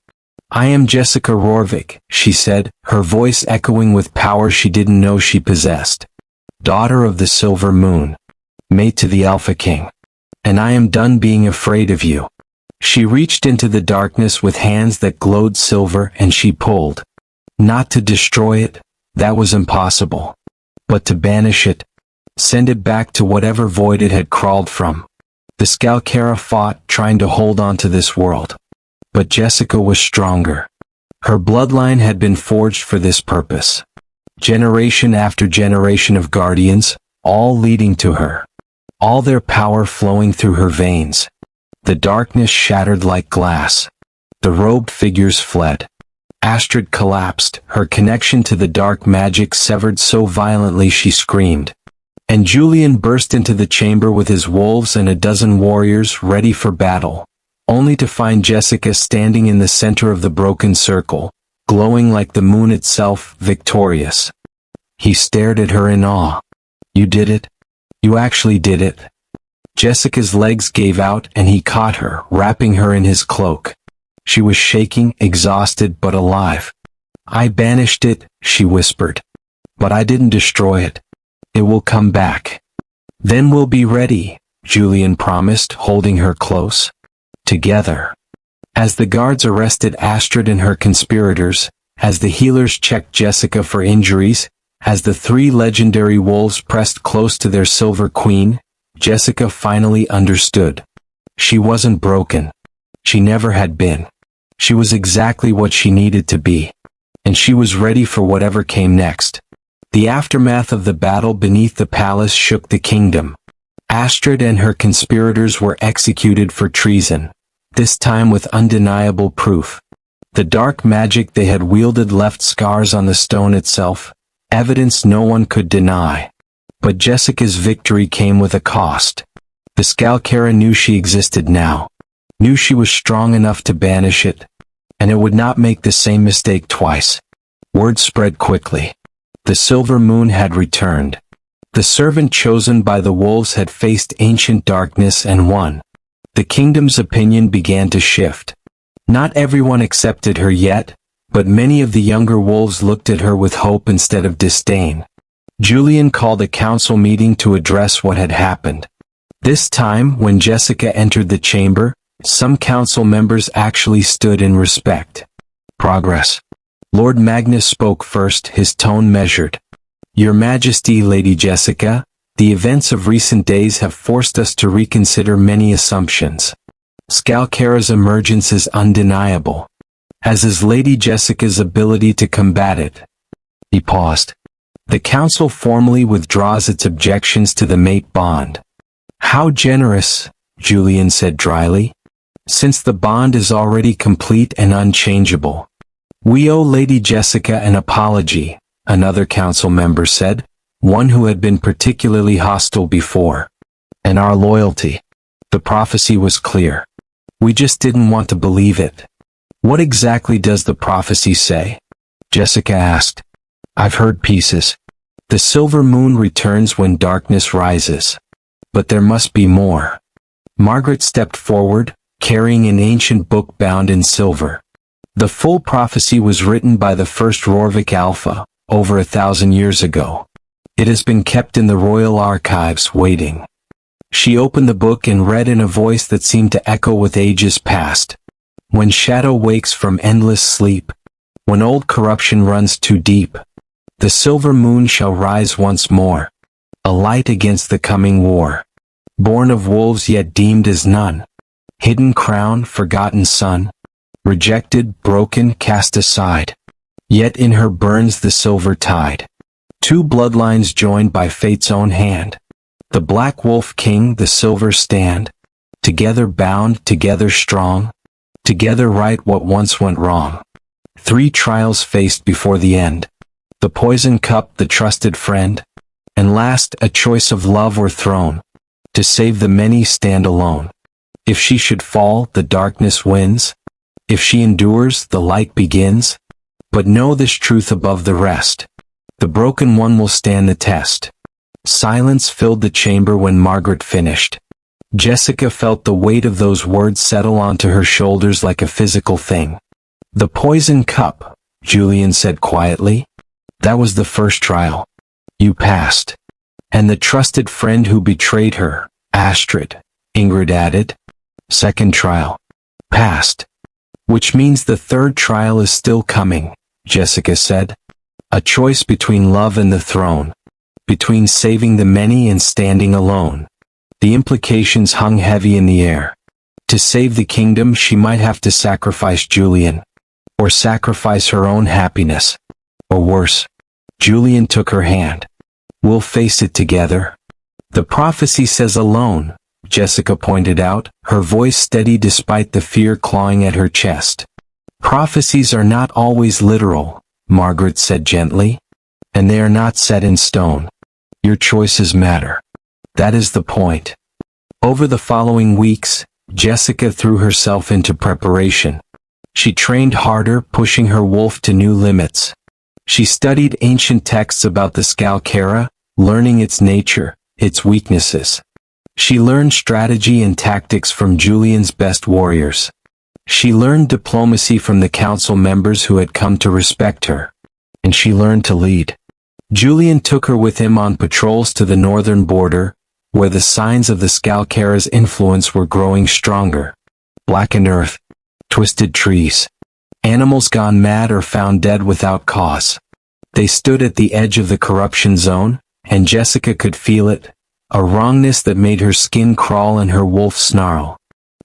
I am Jessica Rorvik, she said, her voice echoing with power she didn't know she possessed. Daughter of the silver moon. Mate to the Alpha King. And I am done being afraid of you. She reached into the darkness with hands that glowed silver and she pulled. Not to destroy it, that was impossible. But to banish it. Send it back to whatever void it had crawled from. The Skalkara fought, trying to hold on to this world. But Jessica was stronger. Her bloodline had been forged for this purpose. Generation after generation of guardians, all leading to her. All their power flowing through her veins. The darkness shattered like glass. The robed figures fled. Astrid collapsed, her connection to the dark magic severed so violently she screamed. And Julian burst into the chamber with his wolves and a dozen warriors ready for battle, only to find Jessica standing in the center of the broken circle, glowing like the moon itself, victorious. He stared at her in awe. You did it? You actually did it. Jessica's legs gave out and he caught her, wrapping her in his cloak. She was shaking, exhausted but alive. I banished it, she whispered. But I didn't destroy it. It will come back. Then we'll be ready, Julian promised, holding her close. Together. As the guards arrested Astrid and her conspirators, as the healers checked Jessica for injuries, as the three legendary wolves pressed close to their silver queen, Jessica finally understood. She wasn't broken. She never had been. She was exactly what she needed to be. And she was ready for whatever came next. The aftermath of the battle beneath the palace shook the kingdom. Astrid and her conspirators were executed for treason, this time with undeniable proof. The dark magic they had wielded left scars on the stone itself, evidence no one could deny. But Jessica's victory came with a cost. The Skalkara knew she existed now. knew she was strong enough to banish it, and it would not make the same mistake twice. Word spread quickly. The silver moon had returned. The servant chosen by the wolves had faced ancient darkness and won. The kingdom's opinion began to shift. Not everyone accepted her yet, but many of the younger wolves looked at her with hope instead of disdain. Julian called a council meeting to address what had happened. This time, when Jessica entered the chamber, some council members actually stood in respect. Progress. Lord Magnus spoke first, his tone measured. Your Majesty, Lady Jessica, the events of recent days have forced us to reconsider many assumptions. Skalkera's emergence is undeniable, as is Lady Jessica's ability to combat it. He paused. The council formally withdraws its objections to the mate bond. How generous, Julian said dryly. Since the bond is already complete and unchangeable. We owe Lady Jessica an apology, another council member said, one who had been particularly hostile before. And our loyalty. The prophecy was clear. We just didn't want to believe it. What exactly does the prophecy say? Jessica asked. I've heard pieces. The silver moon returns when darkness rises. But there must be more. Margaret stepped forward, carrying an ancient book bound in silver. The full prophecy was written by the first Rorvik Alpha, over 1,000 years ago. It has been kept in the royal archives, waiting. She opened the book and read in a voice that seemed to echo with ages past. When shadow wakes from endless sleep, when old corruption runs too deep, the silver moon shall rise once more, a light against the coming war. Born of wolves yet deemed as none, hidden crown, forgotten son, rejected, broken, cast aside. Yet in her burns the silver tide. Two bloodlines joined by fate's own hand. The black wolf king, the silver stand. Together bound, together strong. Together right what once went wrong. 3 trials faced before the end. The poison cup, the trusted friend. And last, a choice of love or throne. To save the many, stand alone. If she should fall, the darkness wins. If she endures, the light begins. But know this truth above the rest. The broken one will stand the test. Silence filled the chamber when Margaret finished. Jessica felt the weight of those words settle onto her shoulders like a physical thing. The poison cup, Julian said quietly. That was the first trial. You passed. And the trusted friend who betrayed her, Astrid, Ingrid added. Second trial. Passed. Which means the third trial is still coming, Jessica said. A choice between love and the throne. Between saving the many and standing alone. The implications hung heavy in the air. To save the kingdom she might have to sacrifice Julian. Or sacrifice her own happiness. Or worse. Julian took her hand. We'll face it together. The prophecy says alone, Jessica pointed out, her voice steady despite the fear clawing at her chest. Prophecies are not always literal, Margaret said gently. And they are not set in stone. Your choices matter. That is the point. Over the following weeks, Jessica threw herself into preparation. She trained harder, pushing her wolf to new limits. She studied ancient texts about the Skalkera, learning its nature, its weaknesses. She learned strategy and tactics from Julian's best warriors. She learned diplomacy from the council members who had come to respect her. And she learned to lead. Julian took her with him on patrols to the northern border, where the signs of the Skalkera's influence were growing stronger. Blackened earth, twisted trees, animals gone mad or found dead without cause. They stood at the edge of the corruption zone, and Jessica could feel it, a wrongness that made her skin crawl and her wolf snarl.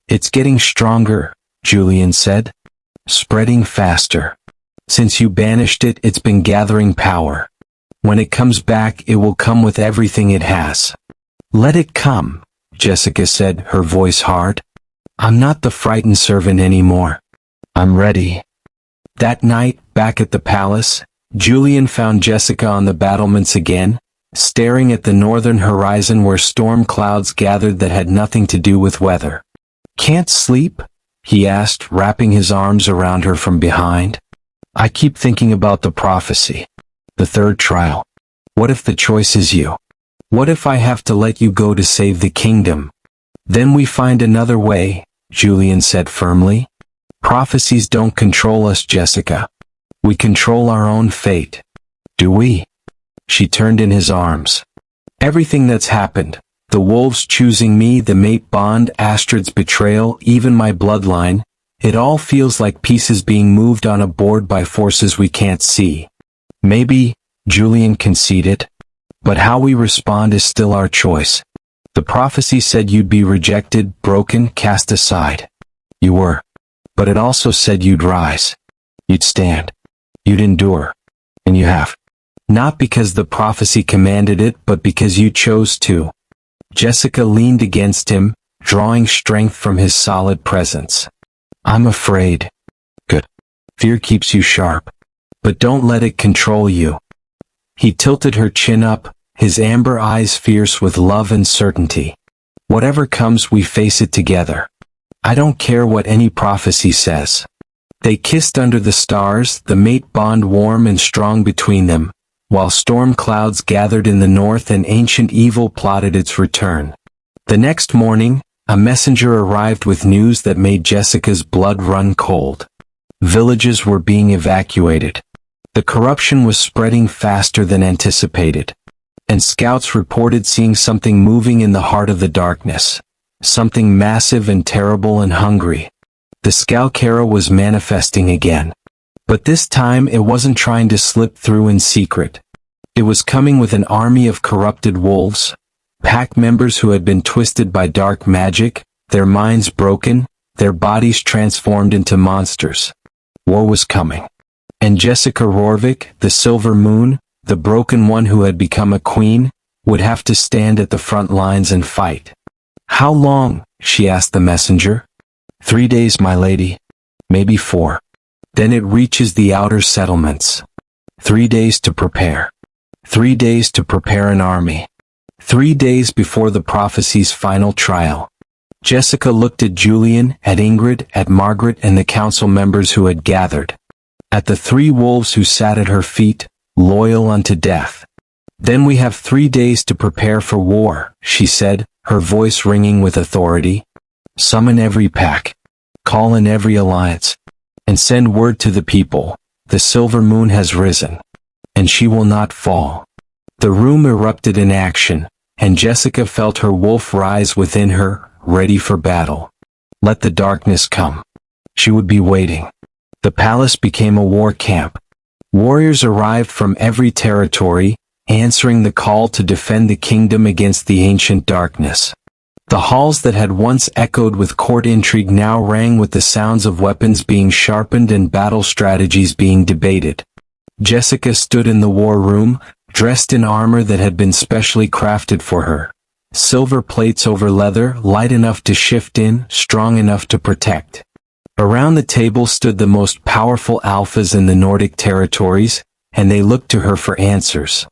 It's getting stronger, Julian said. Spreading faster. Since you banished it, it's been gathering power. When it comes back, it will come with everything it has. Let it come, Jessica said, her voice hard. I'm not the frightened servant anymore. I'm ready. That night, back at the palace, Julian found Jessica on the battlements again, staring at the northern horizon where storm clouds gathered that had nothing to do with weather. Can't sleep? He asked, wrapping his arms around her from behind. I keep thinking about the prophecy. The third trial. What if the choice is you? What if I have to let you go to save the kingdom? Then we find another way, Julian said firmly. Prophecies don't control us, Jessica. We control our own fate. Do we? She turned in his arms. Everything that's happened, the wolves choosing me, the mate bond, Astrid's betrayal, even my bloodline, it all feels like pieces being moved on a board by forces we can't see. Maybe, Julian conceded, but how we respond is still our choice. The prophecy said you'd be rejected, broken, cast aside. You were. But it also said you'd rise. You'd stand. You'd endure. And you have. Not because the prophecy commanded it, but because you chose to. Jessica leaned against him, drawing strength from his solid presence. I'm afraid. Good. Fear keeps you sharp. But don't let it control you. He tilted her chin up, his amber eyes fierce with love and certainty. Whatever comes, we face it together. I don't care what any prophecy says. They kissed under the stars, the mate bond warm and strong between them, while storm clouds gathered in the north and ancient evil plotted its return. The next morning, a messenger arrived with news that made Jessica's blood run cold. Villages were being evacuated. The corruption was spreading faster than anticipated. And scouts reported seeing something moving in the heart of the darkness. Something massive and terrible and hungry. The Skalkara was manifesting again. But this time it wasn't trying to slip through in secret. It was coming with an army of corrupted wolves, pack members who had been twisted by dark magic, their minds broken, their bodies transformed into monsters. War was coming. And Jessica Rorvik, the Silver Moon, the broken one who had become a queen, would have to stand at the front lines and fight. How long? She asked the messenger. 3 days, my lady. Maybe 4. Then it reaches the outer settlements. 3 days to prepare. 3 days to prepare an army. 3 days before the prophecy's final trial. Jessica looked at Julian, at Ingrid, at Margaret and the council members who had gathered. At the 3 wolves who sat at her feet, loyal unto death. Then we have 3 days to prepare for war, she said, her voice ringing with authority. Summon every pack. Call in every alliance. And send word to the people, the silver moon has risen. And she will not fall. The room erupted in action, and Jessica felt her wolf rise within her, ready for battle. Let the darkness come. She would be waiting. The palace became a war camp. Warriors arrived from every territory, answering the call to defend the kingdom against the ancient darkness. The halls that had once echoed with court intrigue now rang with the sounds of weapons being sharpened and battle strategies being debated. Jessica stood in the war room, dressed in armor that had been specially crafted for her. Silver plates over leather, light enough to shift in, strong enough to protect. Around the table stood the most powerful alphas in the Nordic territories, and they looked to her for answers.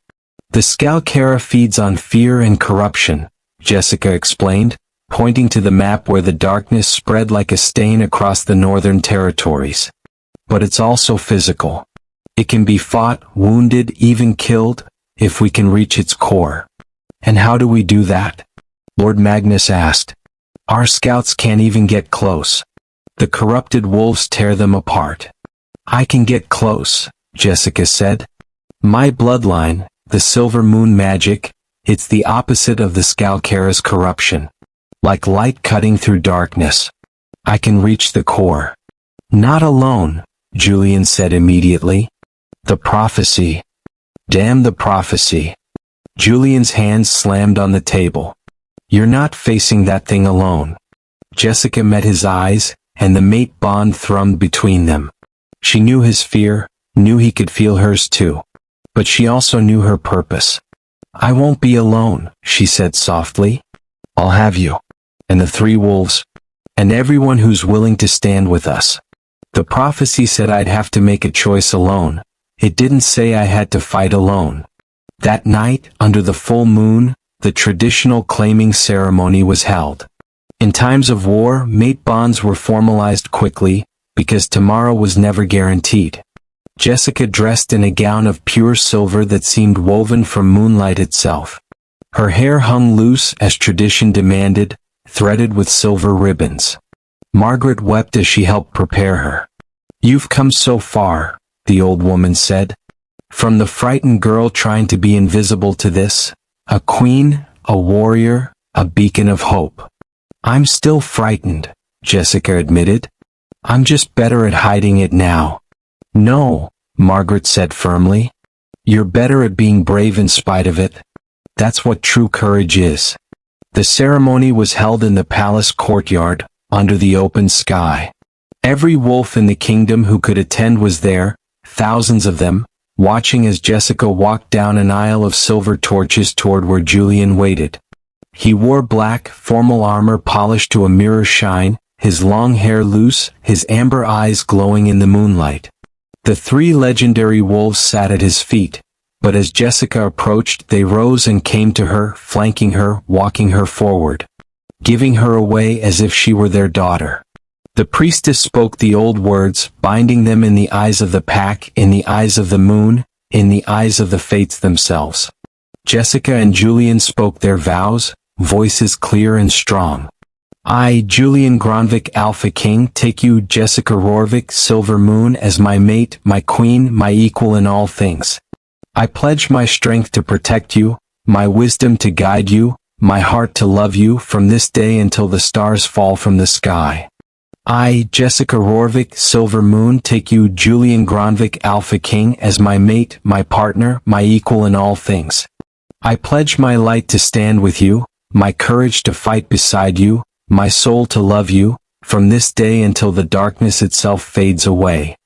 The Skalkara feeds on fear and corruption, Jessica explained, pointing to the map where the darkness spread like a stain across the northern territories. But it's also physical. It can be fought, wounded, even killed, if we can reach its core. And how do we do that? Lord Magnus asked. Our scouts can't even get close. The corrupted wolves tear them apart. I can get close, Jessica said. My bloodline, the silver moon magic, it's the opposite of the Skalkara's corruption. Like light cutting through darkness. I can reach the core. Not alone, Julian said immediately. The prophecy. Damn the prophecy. Julian's hands slammed on the table. You're not facing that thing alone. Jessica met his eyes, and the mate bond thrummed between them. She knew his fear, knew he could feel hers too. But she also knew her purpose. I won't be alone, she said softly. I'll have you. And the 3 wolves. And everyone who's willing to stand with us. The prophecy said I'd have to make a choice alone. It didn't say I had to fight alone. That night, under the full moon, the traditional claiming ceremony was held. In times of war, mate bonds were formalized quickly, because tomorrow was never guaranteed. Jessica dressed in a gown of pure silver that seemed woven from moonlight itself. Her hair hung loose as tradition demanded, threaded with silver ribbons. Margaret wept as she helped prepare her. "You've come so far," the old woman said. "From the frightened girl trying to be invisible to this, a queen, a warrior, a beacon of hope." "I'm still frightened," Jessica admitted. "I'm just better at hiding it now." "No," Margaret said firmly. "You're better at being brave in spite of it. That's what true courage is." The ceremony was held in the palace courtyard, under the open sky. Every wolf in the kingdom who could attend was there, thousands of them, watching as Jessica walked down an aisle of silver torches toward where Julian waited. He wore black, formal armor polished to a mirror shine, his long hair loose, his amber eyes glowing in the moonlight. The three legendary wolves sat at his feet, but as Jessica approached they rose and came to her, flanking her, walking her forward, giving her away as if she were their daughter. The priestess spoke the old words, binding them in the eyes of the pack, in the eyes of the moon, in the eyes of the fates themselves. Jessica and Julian spoke their vows, voices clear and strong. "I, Julian Gronvik Alpha King, take you, Jessica Rorvik Silver Moon, as my mate, my queen, my equal in all things. I pledge my strength to protect you, my wisdom to guide you, my heart to love you from this day until the stars fall from the sky. I, Jessica Rorvik Silver Moon, take you, Julian Gronvik Alpha King, as my mate, my partner, my equal in all things. I pledge my light to stand with you, my courage to fight beside you, my soul to love you, from this day until the darkness itself fades away."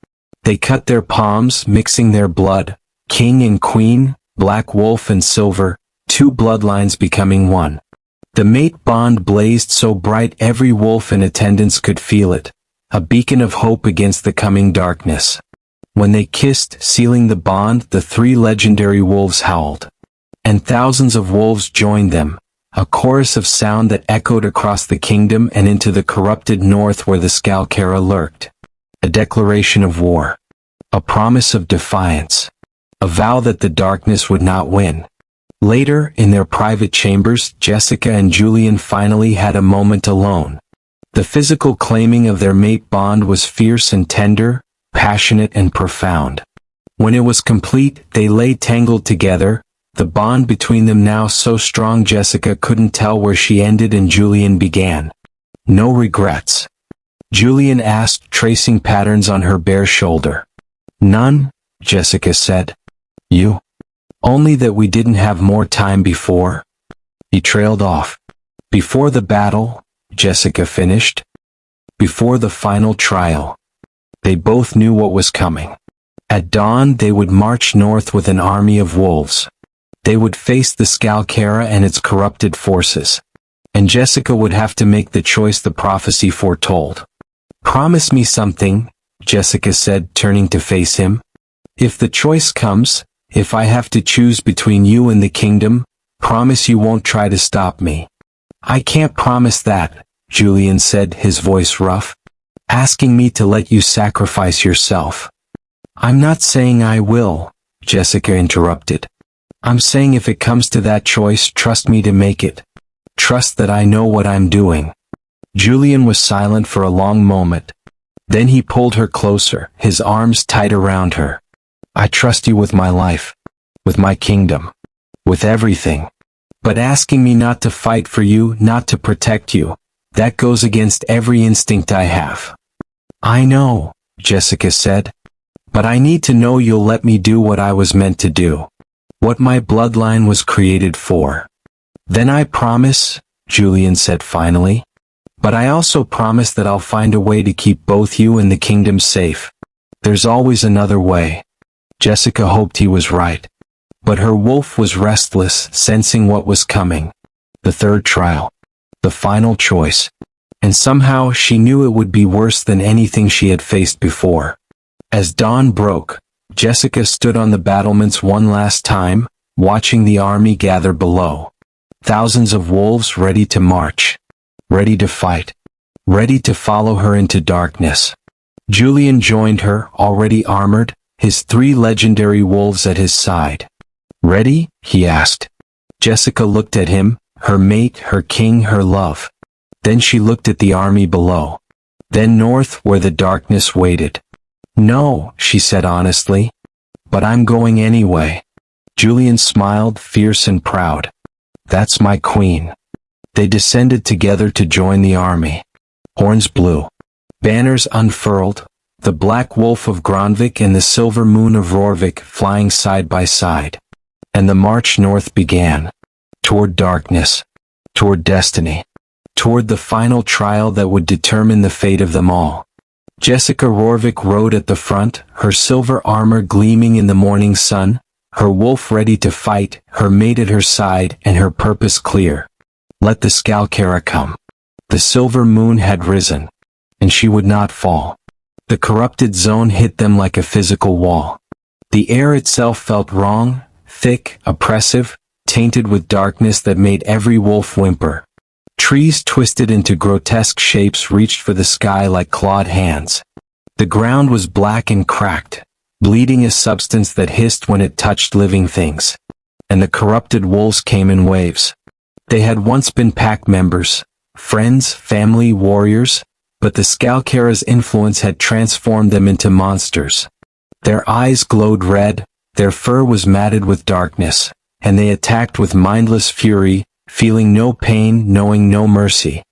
They cut their palms, mixing their blood, king and queen, black wolf and silver, two bloodlines becoming one. The mate bond blazed so bright every wolf in attendance could feel it, a beacon of hope against the coming darkness. When they kissed, sealing the bond, the three legendary wolves howled. And thousands of wolves joined them, a chorus of sound that echoed across the kingdom and into the corrupted north where the Skalkara lurked. A declaration of war. A promise of defiance. A vow that the darkness would not win. Later, in their private chambers, Jessica and Julian finally had a moment alone. The physical claiming of their mate bond was fierce and tender, passionate and profound. When it was complete, they lay tangled together, the bond between them now so strong Jessica couldn't tell where she ended and Julian began. "No regrets?" Julian asked, tracing patterns on her bare shoulder. "None," Jessica said. "You? Only that we didn't have more time before." He trailed off. "Before the battle," Jessica finished. "Before the final trial." They both knew what was coming. At dawn they would march north with an army of wolves. They would face the Skalkara and its corrupted forces. And Jessica would have to make the choice the prophecy foretold. "Promise me something," Jessica said, turning to face him. "If the choice comes, if I have to choose between you and the kingdom, promise you won't try to stop me." "I can't promise that," Julian said, his voice rough. "Asking me to let you sacrifice yourself." "I'm not saying I will," Jessica interrupted. "I'm saying if it comes to that choice, trust me to make it. Trust that I know what I'm doing." Julian was silent for a long moment. Then he pulled her closer, his arms tight around her. "I trust you with my life, with my kingdom, with everything. But asking me not to fight for you, not to protect you, that goes against every instinct I have." "I know," Jessica said. "But I need to know you'll let me do what I was meant to do. What my bloodline was created for." "Then I promise," Julian said finally. "But I also promise that I'll find a way to keep both you and the kingdom safe. There's always another way." Jessica hoped he was right. But her wolf was restless, sensing what was coming. The third trial. The final choice. And somehow she knew it would be worse than anything she had faced before. As dawn broke, Jessica stood on the battlements one last time, watching the army gather below. Thousands of wolves ready to march. ready to fight, ready to follow her into darkness. Julian joined her, already armored, his 3 legendary wolves at his side. "Ready?" he asked. Jessica looked at him, her mate, her king, her love. Then she looked at the army below. Then north, where the darkness waited. "No," she said honestly. "But I'm going anyway." Julian smiled, fierce and proud. "That's my queen." They descended together to join the army. Horns blew. Banners unfurled, the black wolf of Gronvik and the silver moon of Rorvik flying side by side. And the march north began. Toward darkness. Toward destiny. Toward the final trial that would determine the fate of them all. Jessica Rorvik rode at the front, her silver armor gleaming in the morning sun, her wolf ready to fight, her mate at her side, and her purpose clear. Let the Skalkara come. The silver moon had risen, and she would not fall. The corrupted zone hit them like a physical wall. The air itself felt wrong, thick, oppressive, tainted with darkness that made every wolf whimper. Trees twisted into grotesque shapes reached for the sky like clawed hands. The ground was black and cracked, bleeding a substance that hissed when it touched living things. And the corrupted wolves came in waves. They had once been pack members, friends, family, warriors, but the Skalkara's influence had transformed them into monsters. Their eyes glowed red, their fur was matted with darkness, and they attacked with mindless fury, feeling no pain, knowing no mercy.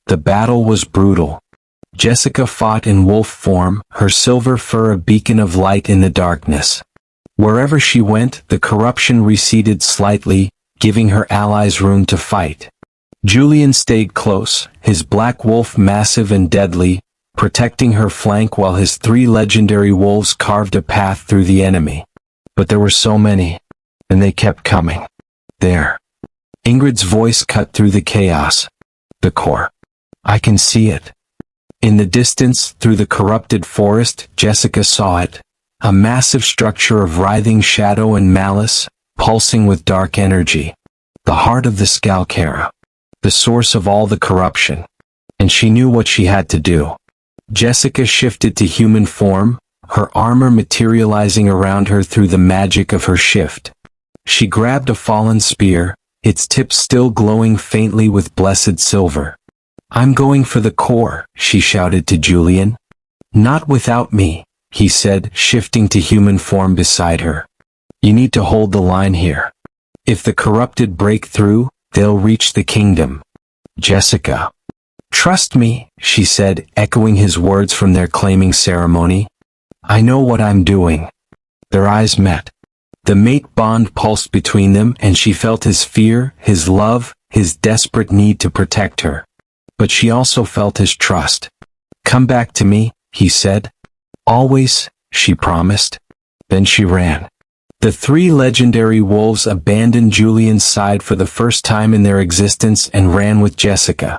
The battle was brutal. Jessica fought in wolf form, her silver fur a beacon of light in the darkness. Wherever she went, the corruption receded slightly, giving her allies room to fight. Julian stayed close, his black wolf massive and deadly, protecting her flank while his 3 legendary wolves carved a path through the enemy. But there were so many, and they kept coming. There. Ingrid's voice cut through the chaos. The core. I can see it. In the distance, through the corrupted forest, Jessica saw it. A massive structure of writhing shadow and malice, pulsing with dark energy. The heart of the Skalkara. The source of all the corruption. And she knew what she had to do. Jessica shifted to human form, her armor materializing around her through the magic of her shift. She grabbed a fallen spear, its tip still glowing faintly with blessed silver. "I'm going for the core," she shouted to Julian. "Not without me," he said, shifting to human form beside her. "You need to hold the line here. If the corrupted break through, they'll reach the kingdom." "Jessica." "Trust me," she said, echoing his words from their claiming ceremony. "I know what I'm doing." Their eyes met. The mate bond pulsed between them, and she felt his fear, his love, his desperate need to protect her. But she also felt his trust. "Come back to me," he said. "Always," she promised. Then she ran. The 3 legendary wolves abandoned Julian's side for the first time in their existence and ran with Jessica.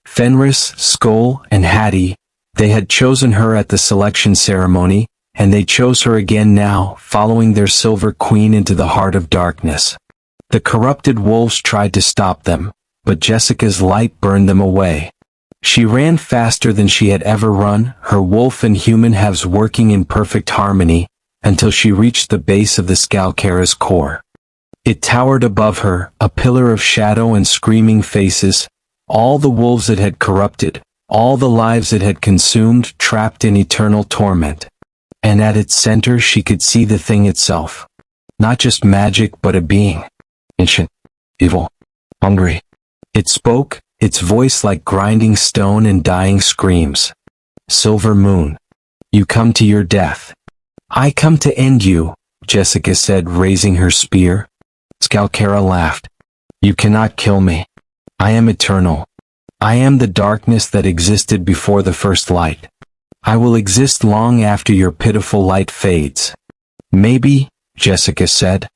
Fenris, Skoll, and Hattie, they had chosen her at the selection ceremony, and they chose her again now, following their silver queen into the heart of darkness. The corrupted wolves tried to stop them, but Jessica's light burned them away. She ran faster than she had ever run, her wolf and human halves working in perfect harmony, until she reached the base of the Skalkara's core. It towered above her, a pillar of shadow and screaming faces, all the wolves it had corrupted, all the lives it had consumed, trapped in eternal torment. And at its center she could see the thing itself. Not just magic but a being. Ancient. Evil. Hungry. It spoke, its voice like grinding stone and dying screams. "Silver Moon. You come to your death." "I come to end you," Jessica said, raising her spear. Skalkara laughed. "You cannot kill me. I am eternal. I am the darkness that existed before the first light. I will exist long after your pitiful light fades." "Maybe," Jessica said.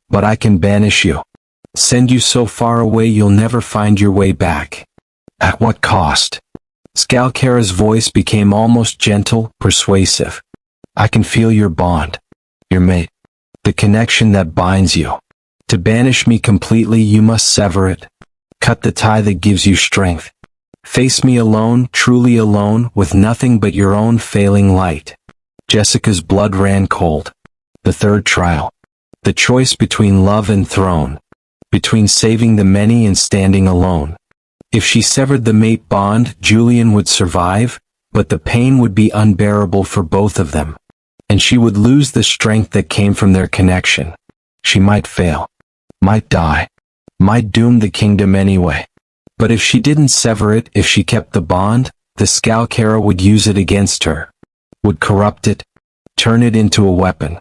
"But I can banish you. Send you so far away you'll never find your way back." "At what cost?" Skalkara's voice became almost gentle, persuasive. "I can feel your bond. Your mate. The connection that binds you. To banish me completely you must sever it. Cut the tie that gives you strength. Face me alone, truly alone, with nothing but your own failing light. Jessica's blood ran cold. The third trial. The choice between love and throne. Between saving the many and standing alone. If she severed the mate bond, Julian would survive, but the pain would be unbearable for both of them. And she would lose the strength that came from their connection. She might fail. Might die. Might doom the kingdom anyway. But if she didn't sever it, if she kept the bond, the Skalkara would use it against her. Would corrupt it. Turn it into a weapon.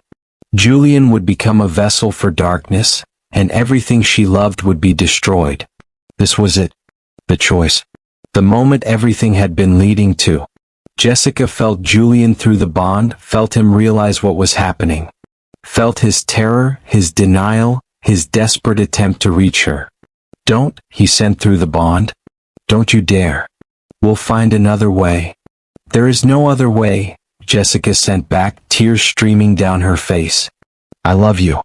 Julian would become a vessel for darkness, and everything she loved would be destroyed. This was it. The choice. The moment everything had been leading to. Jessica felt Julian through the bond, felt him realize what was happening. Felt his terror, his denial, his desperate attempt to reach her. Don't, he sent through the bond. Don't you dare. We'll find another way. There is no other way, Jessica sent back, tears streaming down her face. I love you.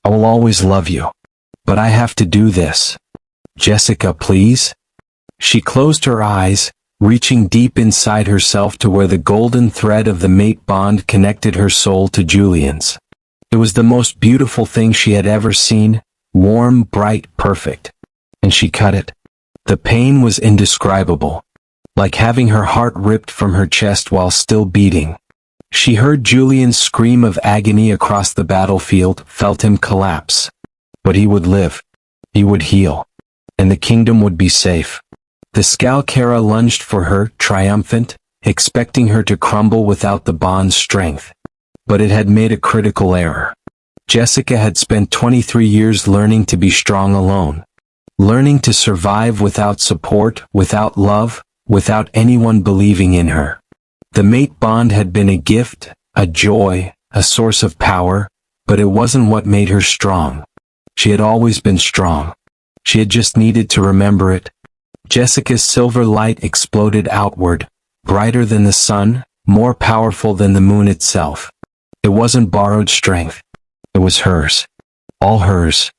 I will always love you. But I have to do this. Jessica, please? She closed her eyes, reaching deep inside herself to where the golden thread of the mate bond connected her soul to Julian's. It was the most beautiful thing she had ever seen, warm, bright, perfect. And she cut it. The pain was indescribable, like having her heart ripped from her chest while still beating. She heard Julian's scream of agony across the battlefield, felt him collapse. But he would live. He would heal. And the kingdom would be safe. The Skalkara lunged for her, triumphant, expecting her to crumble without the bond's strength. But it had made a critical error. Jessica had spent 23 years learning to be strong alone. Learning to survive without support, without love, without anyone believing in her. The mate bond had been a gift, a joy, a source of power, but it wasn't what made her strong. She had always been strong. She had just needed to remember it. Jessica's silver light exploded outward, brighter than the sun, more powerful than the moon itself. It wasn't borrowed strength. It was hers. All hers.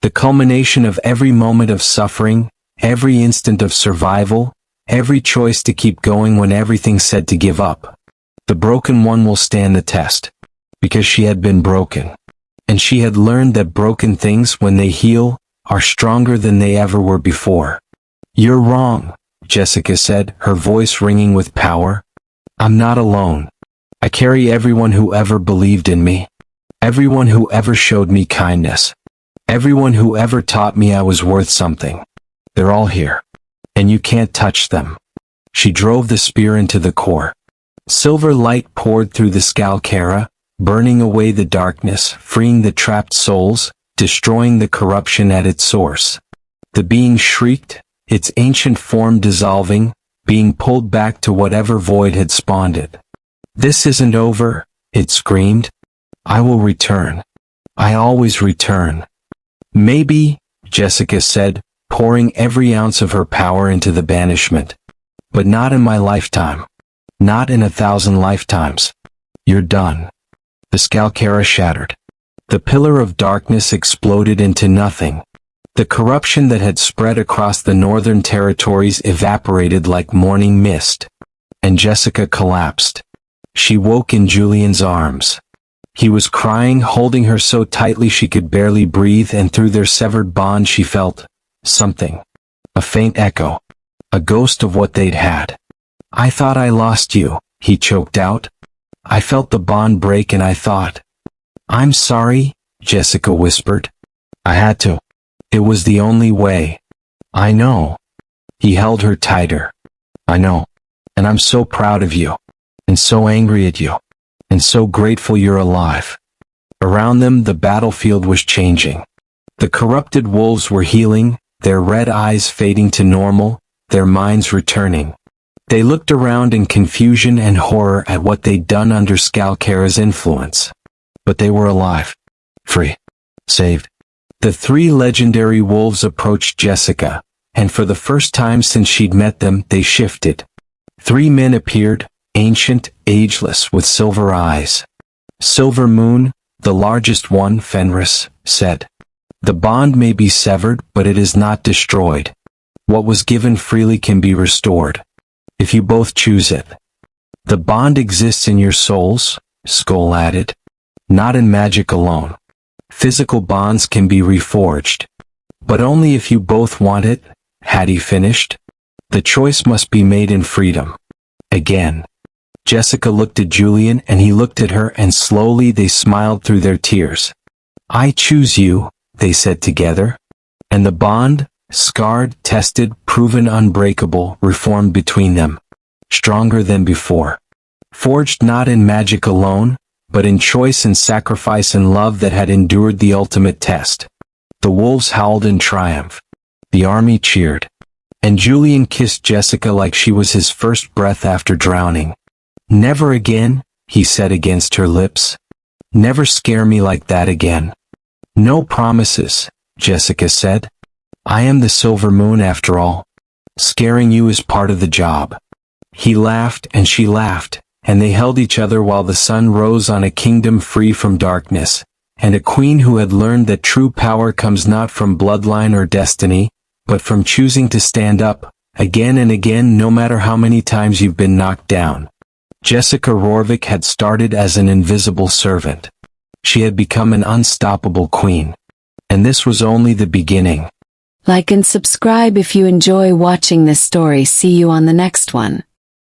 The culmination of every moment of suffering, every instant of survival, every choice to keep going when everything said to give up. The broken one will stand the test. Because she had been broken. And she had learned that broken things, when they heal, are stronger than they ever were before. You're wrong, Jessica said, her voice ringing with power. I'm not alone. I carry everyone who ever believed in me. Everyone who ever showed me kindness. Everyone who ever taught me I was worth something. They're all here. And you can't touch them. She drove the spear into the core. Silver light poured through the Skalkara, burning away the darkness, freeing the trapped souls, destroying the corruption at its source. The being shrieked, its ancient form dissolving, being pulled back to whatever void had spawned it. This isn't over, it screamed. I will return. I always return. Maybe, Jessica said, pouring every ounce of her power into the banishment. But not in my lifetime. Not in 1,000 lifetimes. You're done. The Skalkara shattered. The pillar of darkness exploded into nothing. The corruption that had spread across the northern territories evaporated like morning mist. And Jessica collapsed. She woke in Julian's arms. He was crying, holding her so tightly she could barely breathe, and through their severed bond she felt something. A faint echo. A ghost of what they'd had. I thought I lost you, he choked out. I felt the bond break and I thought. I'm sorry, Jessica whispered. I had to. It was the only way. I know. He held her tighter. I know. And I'm so proud of you. And so angry at you. And so grateful you're alive. Around them the battlefield was changing. The corrupted wolves were healing, their red eyes fading to normal, their minds returning. They looked around in confusion and horror at what they'd done under Skalkara's influence. But they were alive. Free. Saved. The three legendary wolves approached Jessica, and for the first time since she'd met them, they shifted. 3 men appeared, ancient, ageless, with silver eyes. Silver Moon, the largest one, Fenris, said. The bond may be severed, but it is not destroyed. What was given freely can be restored, if you both choose it. The bond exists in your souls, Skull added, not in magic alone. Physical bonds can be reforged, but only if you both want it, Hattie finished. The choice must be made in freedom. Again. Jessica looked at Julian and he looked at her, and slowly they smiled through their tears. I choose you, they said together. And the bond, scarred, tested, proven unbreakable, reformed between them. Stronger than before. Forged not in magic alone, but in choice and sacrifice and love that had endured the ultimate test. The wolves howled in triumph. The army cheered. And Julian kissed Jessica like she was his first breath after drowning. Never again, he said against her lips. Never scare me like that again. No promises, Jessica said. I am the silver moon after all. Scaring you is part of the job. He laughed and she laughed, and they held each other while the sun rose on a kingdom free from darkness, and a queen who had learned that true power comes not from bloodline or destiny, but from choosing to stand up, again and again, no matter how many times you've been knocked down. Jessica Rorvik had started as an invisible servant. She had become an unstoppable queen. And this was only the beginning. Like and subscribe if you enjoy watching this story. See you on the next one.